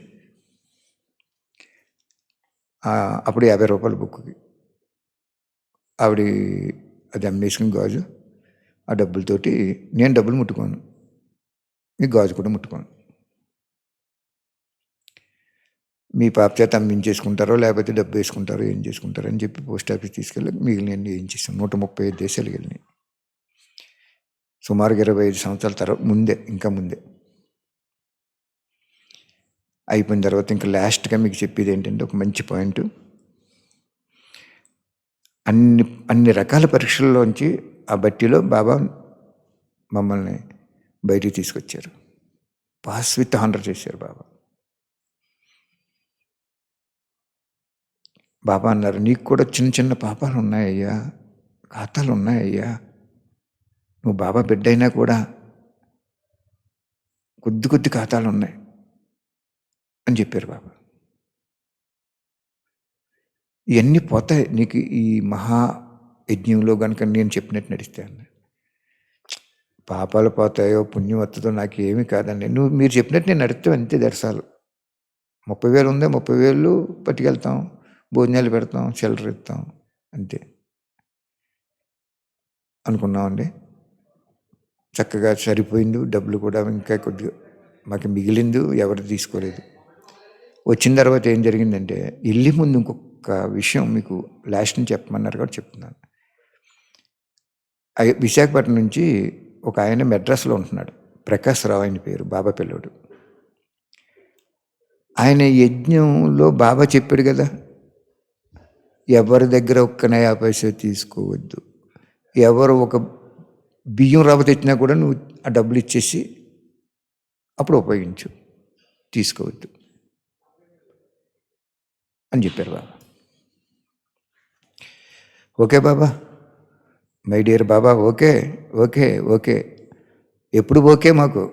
అప్పుడు 50 రూపాయల బుక్కి ఆవిడ అది అమ్మేసుకుని గాజు, ఆ డబ్బులతోటి నేను డబ్బులు ముట్టుకోను, మీ గాజు కూడా ముట్టుకోను, మీ పాప చేత అమ్మించేసుకుంటారో లేకపోతే డబ్బు వేసుకుంటారో ఏం చేసుకుంటారో అని చెప్పి పోస్ట్ ఆఫీస్ తీసుకెళ్ళి మిగిలిన ఏం చేసాం. 135 దేశాలకు వెళ్ళినాయి. సుమారుగా 25 సంవత్సరాల తర్వాత ఇంకా ముందే అయిపోయిన తర్వాత ఇంకా లాస్ట్గా మీకు చెప్పేది ఏంటంటే ఒక మంచి పాయింట్. అన్ని రకాల పరీక్షల్లోంచి ఆ బట్టిలో బాబా మమ్మల్ని బయటికి తీసుకొచ్చారు. పాస్ విత్ హానర్ చేశారు బాబా. బాబా అన్నారు, నీకు కూడా చిన్న చిన్న పాపాలు ఉన్నాయ్యా, ఖాతాలు ఉన్నాయ్యా, నువ్వు బాబా బిడ్డ అయినా కూడా కొద్ది కొద్ది ఖాతాలు ఉన్నాయి అని చెప్పారు బాబా. ఇవన్నీ పోతాయి నీకు ఈ మహా యజ్ఞంలో కనుక నేను చెప్పినట్టు నడిస్తే అన్న. పాపాలు పోతాయో పుణ్యం వస్తుందో నాకు ఏమీ కాదండి, మీరు చెప్పినట్టు నేను నడిస్తే అంతే దర్శాలు. 30,000 ఉందే, 30,000 పట్టుకెళ్తాం, భోజనాలు పెడతాం, చిల్లర ఇస్తాం, అంతే అనుకున్నామండి. చక్కగా సరిపోయింది, డబ్బులు కూడా ఇంకా కొద్దిగా మాకు మిగిలింది, ఎవరు తీసుకోలేదు. వచ్చిన తర్వాత ఏం జరిగిందంటే, వెళ్ళి ముందు ఇంకొక విషయం మీకు లాస్ట్ నుంచి చెప్పమన్నారు కాబట్టి చెప్తున్నాను. విశాఖపట్నం నుంచి ఒక ఆయన మెడ్రాస్లో ఉంటున్నాడు, ప్రకాష్ రావు ఆయన పేరు, బాబా పిల్లోడు. ఆయన యజ్ఞంలో బాబా చెప్పాడు కదా, ఎవరి దగ్గర ఒక్క నయా పైసా తీసుకోవద్దు, ఎవరు ఒక బియ్యం రవ్వ తెచ్చినా కూడా నువ్వు ఆ డబ్బులు ఇచ్చేసి అప్పుడు ఉపయోగించు, తీసుకోవద్దు అని చెప్పారు Baba. Okay Baba, my dear Baba, okay okay okay, ఎప్పుడు ఓకే మాకు.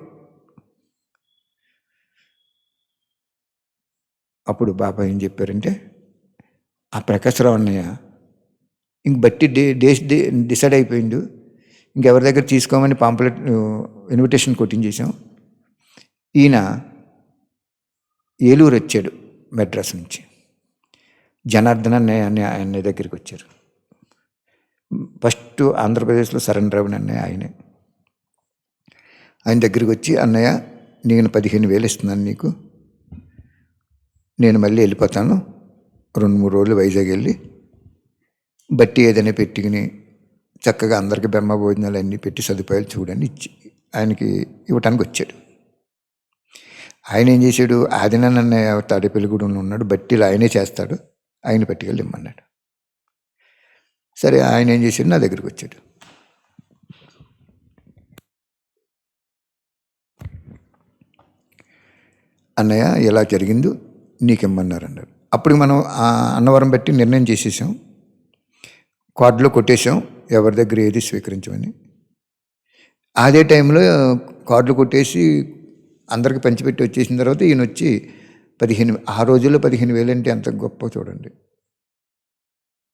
అప్పుడు బాబా ఏం చెప్పారంటే, ఆ ప్రకాశరావు అన్నయ్య ఇంక బట్టి డిసైడ్ అయిపోయిండు, ఇంకెవరి దగ్గర తీసుకోమని పాంప్లెట్ ఇన్విటేషన్ కొట్టించేసాం. ఈయన ఏలూరు వచ్చాడు మెడ్రాస్ నుంచి, జనార్దన్ అన్నయ్య దగ్గరికి వచ్చారు. ఫస్ట్ ఆంధ్రప్రదేశ్లో సరెండర్ అవ్వని అన్నయ్య ఆయనే. ఆయన దగ్గరికి వచ్చి, అన్నయ్య నేను 15,000 ఇస్తున్నాను నీకు, నేను మళ్ళీ వెళ్ళిపోతాను, 2-3 రోజులు వైజాగ్ వెళ్ళి బట్టి ఏదైనా పెట్టుకుని చక్కగా అందరికీ బ్రహ్మ భోజనాలు అన్నీ పెట్టి సదుపాయాలు చూడని ఇచ్చి ఆయనకి ఇవ్వటానికి వచ్చాడు. ఆయన ఏం చేశాడు, ఆదినాన్నయ్య తాడేపల్లిగూడెంలో ఉన్నాడు, బట్టీలు ఆయనే చేస్తాడు, ఆయన పట్టుకెళ్ళి ఇమ్మన్నాడు. సరే, ఆయన ఏం చేశాడు, నా దగ్గరికి వచ్చాడు. అన్నయ్య ఎలా జరిగిందో నీకిమ్మన్నారు అన్నారు. అప్పుడు మనం అన్నవరం బట్టి నిర్ణయం చేసేసాం, కార్డులో కొట్టేసాం ఎవరి దగ్గర ఏది స్వీకరించమని. అదే టైంలో కార్డులు కొట్టేసి అందరికి పంచిపెట్టి వచ్చేసిన తర్వాత ఈయన వచ్చి ఆ రోజుల్లో 15,000 అంటే ఎంత గొప్ప చూడండి,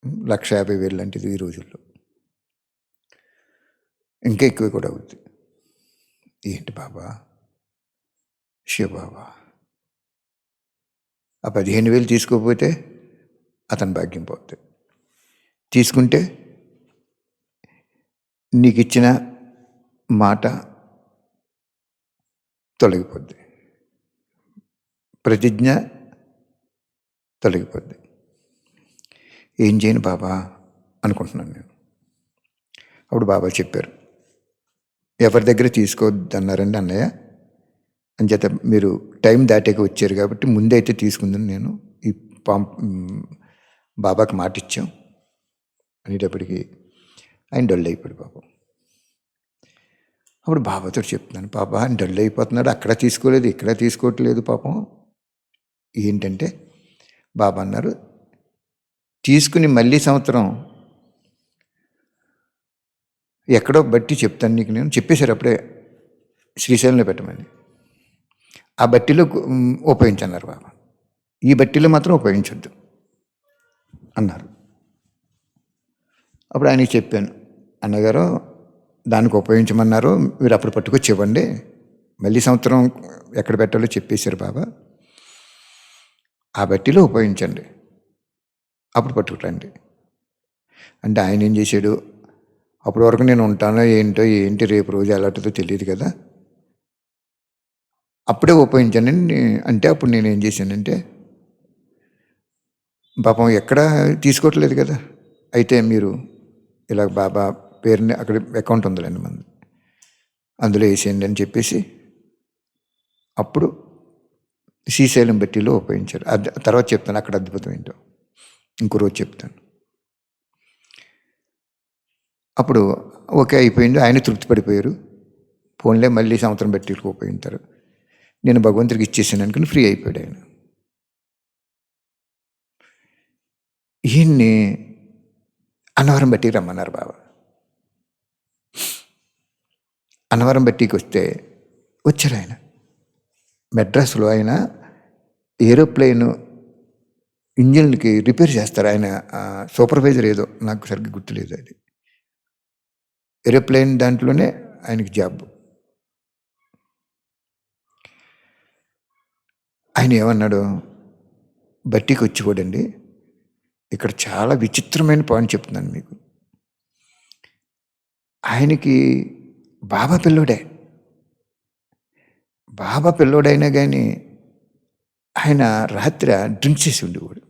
150,000 లాంటిది ఈ రోజుల్లో, ఇంకా ఎక్కువ కూడా అవుద్ది. ఏంటి బాబా, శివబాబా, ఆ 15,000 తీసుకోకపోతే అతని భాగ్యం పోతుంది, తీసుకుంటే నీకు ఇచ్చిన మాట తొలగిపోద్ది, ప్రతిజ్ఞ తొలగిపోద్ది. ఏం చేయను బాబా అనుకుంటున్నాను నేను. అప్పుడు బాబా చెప్పారు, ఎవరి దగ్గర తీసుకోవద్దు అన్నారండి అన్నయ్య, అంచేత మీరు టైం దాటాక వచ్చారు కాబట్టి ముందైతే తీసుకుందని నేను ఈ బాబాకి మాట ఇచ్చాం అనేటప్పటికీ ఆయన డల్ అయిపోయాడు పాపం. అప్పుడు బాబాతో చెప్తున్నాను, బాబా ఆయన డల్ అయిపోతున్నాడు, అక్కడ తీసుకోలేదు ఇక్కడ తీసుకోవట్లేదు పాపం. ఏంటంటే బాబా అన్నారు, తీసుకుని మళ్ళీ సంవత్సరం ఎక్కడో బట్టి చెప్తాను నీకు, నేను చెప్పేశారు అప్పుడే శ్రీశైలంలో పెట్టమని. ఆ బట్టీలో ఉపయోగించన్నారు బాబా, ఈ బట్టీలో మాత్రం ఉపయోగించొద్దు అన్నారు. అప్పుడు ఆయనకి చెప్పాను, అన్నగారు దానికి ఉపయోగించమన్నారు, మీరు అప్పుడు పట్టుకొచ్చి ఇవ్వండి, మళ్ళీ సంవత్సరం ఎక్కడ పెట్టాలో చెప్పేశారు బాబా, ఆ బట్టీలో ఉపయోగించండి, అప్పుడు పట్టుకురండి అంటే ఆయన ఏం చేశాడు, అప్పటి వరకు నేను ఉంటానో ఏంటి రేపు రోజు ఎలాంటిదో తెలియదు కదా, అప్పుడే ఉపయోగించానండి అంటే అప్పుడు నేను ఏం చేశానంటే, పాపం ఎక్కడ తీసుకోవట్లేదు కదా, అయితే మీరు ఇలా బాబా పేరుని అక్కడ అకౌంట్ ఉందిలేండి మంది, అందులో వేసేయండి అని చెప్పేసి అప్పుడు శ్రీశైలం బట్టీలో ఉపయోగించారు. తర్వాత చెప్తాను అక్కడ అద్భుతం ఏంటో, ఇంకో రోజు చెప్తాను. అప్పుడు ఓకే అయిపోయింది, ఆయన తృప్తి పడిపోయారు. ఫోన్లే మళ్ళీ సంవత్సరం బట్టీలకు ఉపయోగించారు. నేను భగవంతుడికి ఇచ్చేసాను అనుకుని ఫ్రీ అయిపోయాడు ఆయన. ఈయన్ని అన్నవరం బట్టికి రమ్మన్నారు బాబా. అన్నవరం బట్టికి వస్తే వచ్చారు ఆయన. మెడ్రాస్లో ఆయన ఏరోప్లేన్ ఇంజిన్కి రిపేర్ చేస్తారు. ఆయన సూపర్వైజర్ ఏదో, నాకు సరిగ్గా గుర్తులేదు అది. ఏరోప్లేన్ దాంట్లోనే ఆయనకి జాబ్. ఆయన ఏమన్నాడు, బట్టీకి వచ్చి కూడండి, ఇక్కడ చాలా విచిత్రమైన పాయింట్ చెప్తున్నాను మీకు. ఆయనకి బాబా పిల్లోడైనా కానీ ఆయన రాత్రి డ్రింక్ చేసి ఉండేవాడు.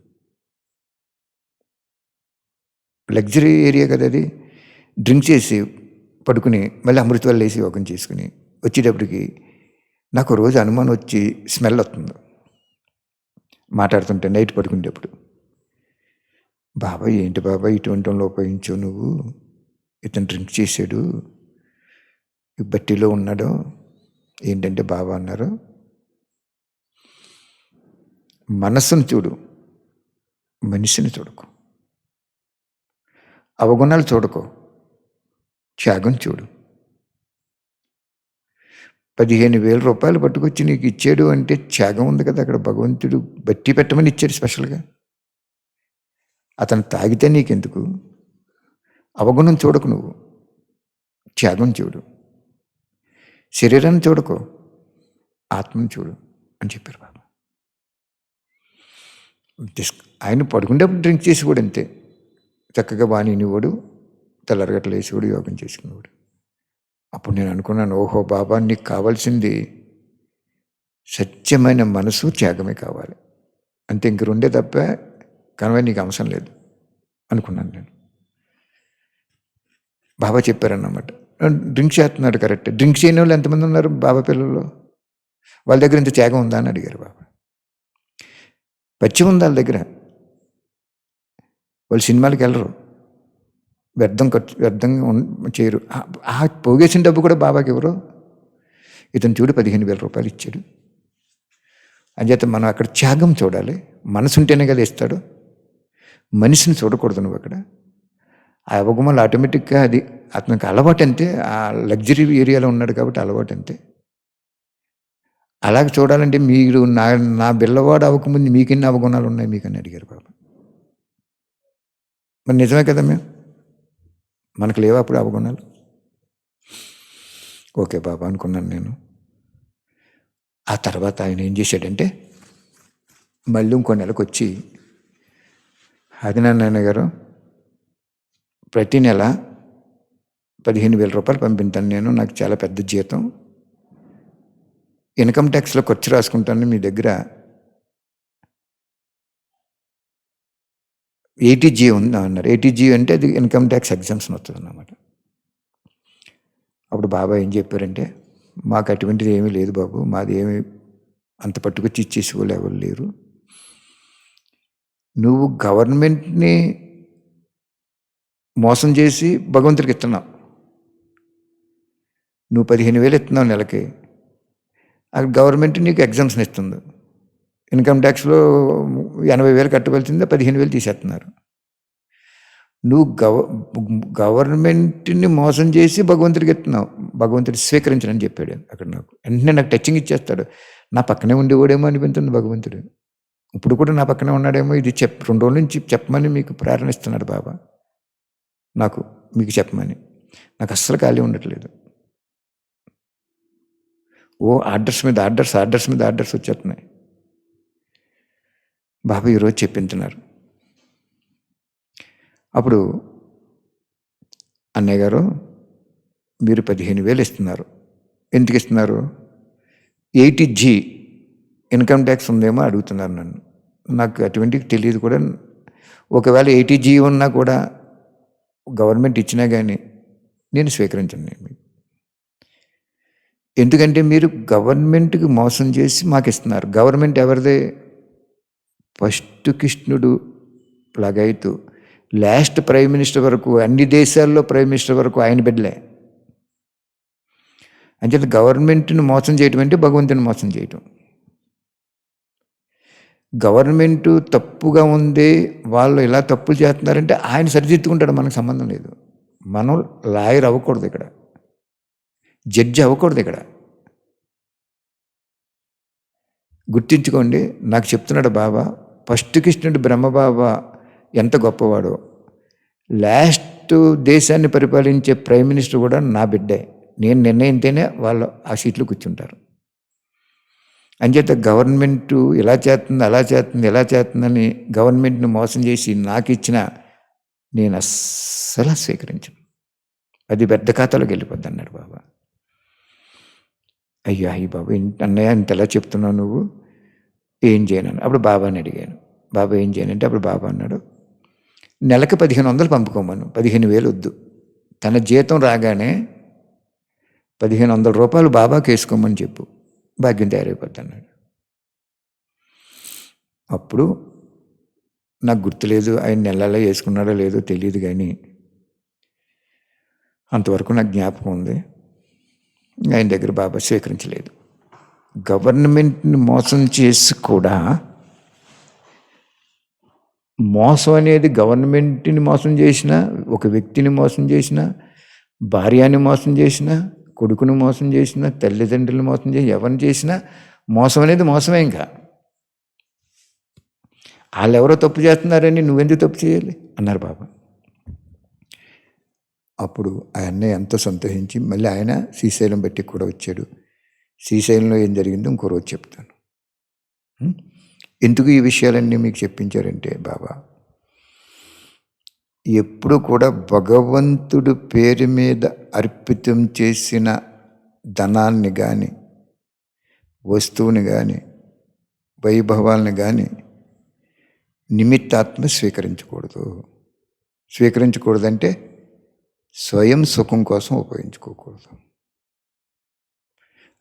లగ్జరీ ఏరియా కదా అది. డ్రింక్ చేసి పడుకుని మళ్ళీ అమృతవల్లి వేసి యోగం చేసుకుని వచ్చేటప్పటికి నాకు రోజు అనుమానం వచ్చి స్మెల్ వస్తుంది మాట్లాడుతుంటే, నైట్ పడుకునేటప్పుడు. బాబాయ్ ఏంటి బాబాయ్ ఇటువంటి వాళ్ళు ఉపయోగించావు నువ్వు, ఇతను డ్రింక్ చేశాడు, ఈ బట్టీలో ఉన్నాడు ఏంటంటే బాబా అన్నారు, మనస్సును చూడు, మనిషిని చూడకు, అవగుణాలు చూడకు, త్యాగం చూడు. 15,000 రూపాయలు పట్టుకొచ్చి నీకు ఇచ్చాడు అంటే త్యాగం ఉంది కదా అక్కడ. భగవంతుడు బట్టి పెట్టమని ఇచ్చాడు స్పెషల్గా. అతను తాగితే నీకెందుకు? అవగుణం చూడకు, నువ్వు త్యాగం చూడు, శరీరాన్ని చూడకు, ఆత్మను చూడు అని చెప్పారు బాబా. ఆయన పడుకునేటప్పుడు డ్రింక్ చేసి కూడా అంతే, చక్కగా బానివాడు, తెల్లరగట్లు వేసేవాడు, యోగం చేసుకునేవాడు. అప్పుడు నేను అనుకున్నాను, ఓహో బాబా నీకు కావాల్సింది సత్యమైన మనసు, త్యాగమే కావాలి, అంతే. ఇంక రెండే తప్ప కనుక నీకు అవసరం లేదు అనుకున్నాను నేను. బాబా చెప్పారన్నమాట. డ్రింక్ చేస్తున్నాడు కరెక్ట్. డ్రింక్ చేయని వాళ్ళు ఎంతమంది ఉన్నారు బాబా పిల్లలు? వాళ్ళ దగ్గర ఇంత త్యాగం ఉందా అని అడిగారు బాబా. పచ్చి ఉంది వాళ్ళ దగ్గర. వాళ్ళు సినిమాలకు వెళ్ళరు, వ్యర్థంగా చేయరు. ఆ పోగేసిన డబ్బు కూడా బాబాకి ఎవరు? ఇతను చూడు 15,000 రూపాయలు ఇచ్చాడు. అంచేత మనం అక్కడ త్యాగం చూడాలి. మనసు ఉంటేనే కదా ఇస్తాడు. మనిషిని చూడకూడదు నువ్వు అక్కడ. ఆ అవగుణాలు ఆటోమేటిక్గా అది అతనికి అలవాటు అంతే. ఆ లగ్జరీ ఏరియాలో ఉన్నాడు కాబట్టి అలవాటు అంతే. అలాగే చూడాలంటే మీరు నా పిల్లవాడు అవ్వకముందు మీకెన్ని అవగుణాలు ఉన్నాయి మీకని అడిగారు బాబా. మరి నిజమే కదా, మనకు లేవా అప్పుడు అవగుణాలు? ఓకే బాబా అనుకున్నాను నేను. ఆ తర్వాత ఆయన ఏం చేశాడంటే మళ్ళీ ఇంకో నెలకు వచ్చి, నారాయణ గారు ప్రతి నెల 15,000 రూపాయలు పంపిస్తాను నేను, నాకు చాలా పెద్ద జీతం, ఇన్కమ్ ట్యాక్స్లో ఖర్చు రాసుకుంటాను, మీ దగ్గర ఏటీజీ ఉందా అన్నారు. ఏటీజీ అంటే అది ఇన్కమ్ ట్యాక్స్ ఎగ్జామ్షన్ వస్తుంది అన్నమాట. అప్పుడు బాబా ఏం చెప్పారంటే, మాకు అటువంటిది ఏమీ లేదు బాబు, మాది ఏమి అంత పట్టుకొచ్చి ఇచ్చేసుకోలే, ఎవరు లేరు. నువ్వు గవర్నమెంట్ని మోసం చేసి భగవంతుడికి ఇస్తున్నావు. నువ్వు 15,000 ఇస్తున్నావు నెలకి, అక్కడ గవర్నమెంట్ నీకు ఎగ్జామ్షన్ ఇస్తుంది. ఇన్కమ్ ట్యాక్స్లో 80,000 కట్టవలసిందే, 15,000 తీసేస్తున్నారు. నువ్వు గవర్నమెంట్ని మోసం చేసి భగవంతుడికి ఇస్తున్నావు, భగవంతుడి స్వీకరించనని చెప్పాడు అక్కడ. వెంటనే నాకు టచింగ్ ఇచ్చేస్తాడు. నా పక్కనే ఉండేవాడేమో అనిపించింది భగవంతుడు. ఇప్పుడు కూడా నా పక్కనే ఉన్నాడేమో. ఇది 2 రోజుల నుంచి చెప్పమని మీకు ప్రార్థనిస్తున్నాడు బాబా, మీకు చెప్పమని. నాకు అస్సలు ఖాళీ ఉండట్లేదు. ఆర్డర్స్ మీద ఆర్డర్స్ వచ్చేస్తున్నాయి. బాబా ఈరోజు చెప్పింటున్నారు. అప్పుడు అన్నయ్య గారు మీరు 15,000 ఇస్తున్నారు, ఎందుకు ఇస్తున్నారు? 80G ఇన్కమ్ ట్యాక్స్ ఉందేమో అడుగుతున్నారు నన్ను. నాకు అటువంటివి తెలియదు కూడా. ఒకవేళ 80G ఉన్నా కూడా గవర్నమెంట్ ఇచ్చినా కానీ నేను స్వీకరించండి. ఎందుకంటే మీరు గవర్నమెంట్కి మోసం చేసి మాకు ఇస్తున్నారు. గవర్నమెంట్ ఎవరిదే? ఫస్ట్ కృష్ణుడు లాగైతూ లాస్ట్ ప్రైమ్ మినిస్టర్ వరకు, అన్ని దేశాల్లో ప్రైమ్ మినిస్టర్ వరకు ఆయన బిడ్డలే. అంచేత గవర్నమెంట్ని మోసం చేయటం అంటే భగవంతుని మోసం చేయటం. గవర్నమెంటు తప్పుగా ఉంది, వాళ్ళు ఇలా తప్పులు చేస్తున్నారంటే ఆయన సరిదిద్దుకుంటాడు, మనకు సంబంధం లేదు. మనం లాయర్ అవ్వకూడదు ఇక్కడ, జడ్జి అవ్వకూడదు ఇక్కడ. గుర్తించుకోండి, నాకు చెప్తున్నాడు బాబా, ఫస్ట్ కృష్ణుడు బ్రహ్మబాబా ఎంత గొప్పవాడో, లాస్ట్ దేశాన్ని పరిపాలించే ప్రైమ్ మినిస్టర్ కూడా నా బిడ్డే. నేను నిర్ణయితేనే వాళ్ళు ఆ సీట్లు కూర్చుంటారు. అంచేత గవర్నమెంటు ఇలా చేస్తుంది, అలా చేస్తుంది, ఎలా చేస్తుందని గవర్నమెంట్ని మోసం చేసి నాకు ఇచ్చిన నేను అస్సలు స్వీకరించను. అది పెద్ద ఖాతాలోకి వెళ్ళిపోద్ది అన్నాడు బాబా. అయ్యో అయ్యి బాబా, అన్నయ్య ఇంత ఎలా చెప్తున్నావు నువ్వు, ఏం చేయను? అప్పుడు బాబాని అడిగాను, బాబా ఏం చేయనంటే అప్పుడు బాబా అన్నాడు, నెలకు 1500 పంపుకోమను, 15,000 వద్దు. తన జీతం రాగానే 1500 రూపాయలు బాబాకి వేసుకోమని చెప్పు, భాగ్యం తయారైపోద్ది అన్నాడు. అప్పుడు నాకు గుర్తులేదు ఆయన నెలలో వేసుకున్నాడో లేదో తెలియదు, కానీ అంతవరకు నాకు జ్ఞాపకం ఉంది. ఆయన దగ్గర బాబా స్వీకరించలేదు. గవర్నమెంట్ని మోసం చేసి కూడా, మోసం అనేది గవర్నమెంట్ని మోసం చేసిన, ఒక వ్యక్తిని మోసం చేసిన, భార్యని మోసం చేసిన, కొడుకుని మోసం చేసిన, తల్లిదండ్రులను మోసం చేసి, ఎవరిని చేసినా మోసం అనేది మోసమే. ఇంకా వాళ్ళు ఎవరో తప్పు చేస్తున్నారని నువ్వెందుకు తప్పు చేయాలి అన్నారు బాబా. అప్పుడు ఆ అన్నయ్య ఎంతో సంతోషించి మళ్ళీ ఆయన శ్రీశైలం బట్టి కూడా వచ్చాడు. శ్రీశైలంలో ఏం జరిగిందో ఇంకో రోజు చెప్తాను. ఎందుకు ఈ విషయాలన్నీ మీకు చెప్పించారంటే, బాబా ఎప్పుడు కూడా భగవంతుడు పేరు మీద అర్పితం చేసిన ధనాన్ని కానీ, వస్తువుని కానీ, వైభవాల్ని కానీ నిమిత్తాత్మ స్వీకరించకూడదు. స్వీకరించకూడదంటే స్వయం సుఖం కోసం ఉపయోగించుకోకూడదు.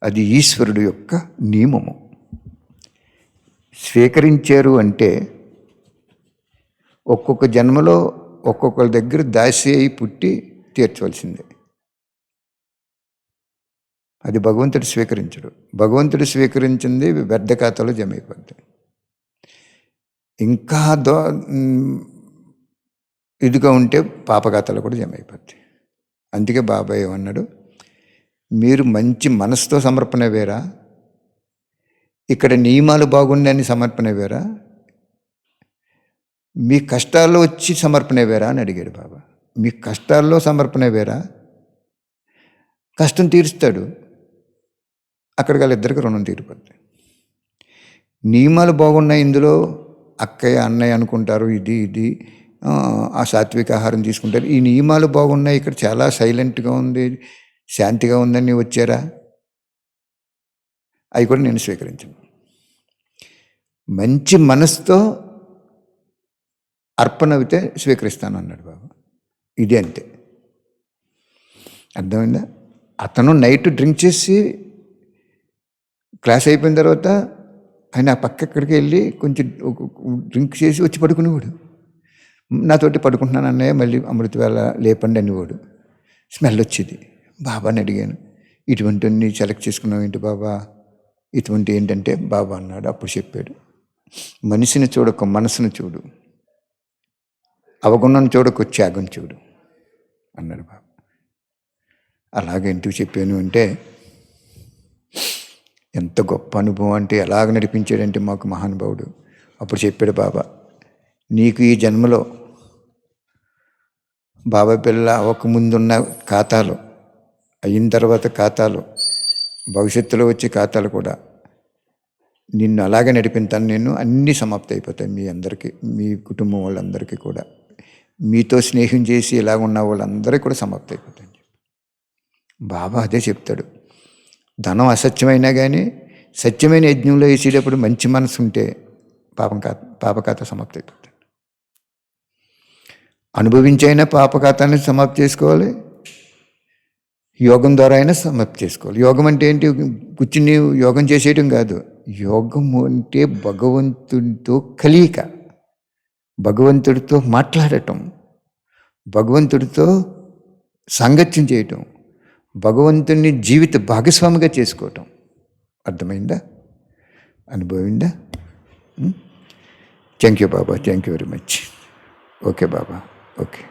అది ఈశ్వరుడు యొక్క నియమము. స్వీకరించారు అంటే ఒక్కొక్క జన్మలో ఒక్కొక్కరి దగ్గర దాసి అయి పుట్టి తీర్చవలసిందే. అది భగవంతుడు స్వీకరించడు. భగవంతుడు స్వీకరించింది వ్యర్థ ఖాతాలో జమ అయిపోద్ది. ఇంకా ఇదిగా ఉంటే పాప ఖాతాలో కూడా జమ అయిపోద్ది. అందుకే బాబాయ్ ఏమన్నాడు, మీరు మంచి మనసుతో సమర్పణ వేరా, ఇక్కడ నియమాలు బాగున్నాయని సమర్పణ వేరా, మీ కష్టాల్లో వచ్చి సమర్పణ వేరా అని అడిగాడు బాబా. మీ కష్టాల్లో సమర్పణ వేరా, కష్టం తీరుస్తాడు, అక్కడికి వాళ్ళిద్దరికి రుణం తీరిపోద్ది. నియమాలు బాగున్నాయి, ఇందులో అక్కయ్య అన్నయ్య అనుకుంటారు, ఇది ఆ సాత్విక ఆహారం తీసుకుంటారు, ఈ నియమాలు బాగున్నాయి, ఇక్కడ చాలా సైలెంట్గా ఉంది, శాంతిగా ఉందని వచ్చారా, అవి కూడా నేను స్వీకరించను. మంచి మనసుతో అర్పణ అయితే స్వీకరిస్తాను అన్నాడు బాబా. ఇది అంతే, అర్థమైందా? అతను నైట్ డ్రింక్ చేసి క్లాస్ అయిపోయిన తర్వాత ఆయన ఆ పక్క ఎక్కడికి వెళ్ళి కొంచెం డ్రింక్ చేసి వచ్చి పడుకునేవాడు. నాతోటి పడుకుంటున్నాను అన్నయ్య, మళ్ళీ అమృత వేళ లేపండి అనేవాడు. స్మెల్ వచ్చేది. బాబాని అడిగాను, ఇటువంటివన్నీ సెలెక్ట్ చేసుకున్నావు ఏంటి బాబా, ఇటువంటి ఏంటంటే బాబా అన్నాడు. అప్పుడు చెప్పాడు, మనిషిని చూడక మనసును చూడు, అవగుణం చూడకు త్యాగం చూడు అన్నాడు బాబా. అలాగే ఎందుకు చెప్పాను అంటే, ఎంత గొప్ప అనుభవం అంటే, ఎలాగ నడిపించాడంటే మాకు మహానుభావుడు. అప్పుడు చెప్పాడు బాబా, నీకు ఈ జన్మలో బాబా పిల్ల అవ్వకముందున్న ఖాతాలు, అయిన తర్వాత ఖాతాలు, భవిష్యత్తులో వచ్చే ఖాతాలు కూడా నిన్ను అలాగే నడిపిస్తాను. నేను అన్నీ సమాప్తి అయిపోతాయి మీ అందరికీ, మీ కుటుంబం వాళ్ళందరికీ కూడా, మీతో స్నేహం చేసి ఇలాగ ఉన్న వాళ్ళందరికీ కూడా సమాప్తి అయిపోతాయి. బాబా అదే చెప్తాడు. ధనం అసత్యమైనా కానీ సత్యమైన యజ్ఞంలో వేసేటప్పుడు మంచి మనసు ఉంటే పాపఖాతా సమాప్తి అయిపోతుంది. అనుభవించైనా పాపఖాతాన్ని సమాప్తి చేసుకోవాలి, యోగం ద్వారా అయినా సమాప్తి చేసుకోవాలి. యోగం అంటే ఏంటి? కూర్చుని యోగం చేసేయడం కాదు. యోగం అంటే భగవంతుడితో కలయిక, భగవంతుడితో మాట్లాడటం, భగవంతుడితో సాంగత్యం చేయటం, భగవంతుని జీవిత భాగస్వామిగా చేసుకోవటం. అర్థమైందా? అనుభవిందా? Thank you Baba, thank you very much. Okay Baba, okay.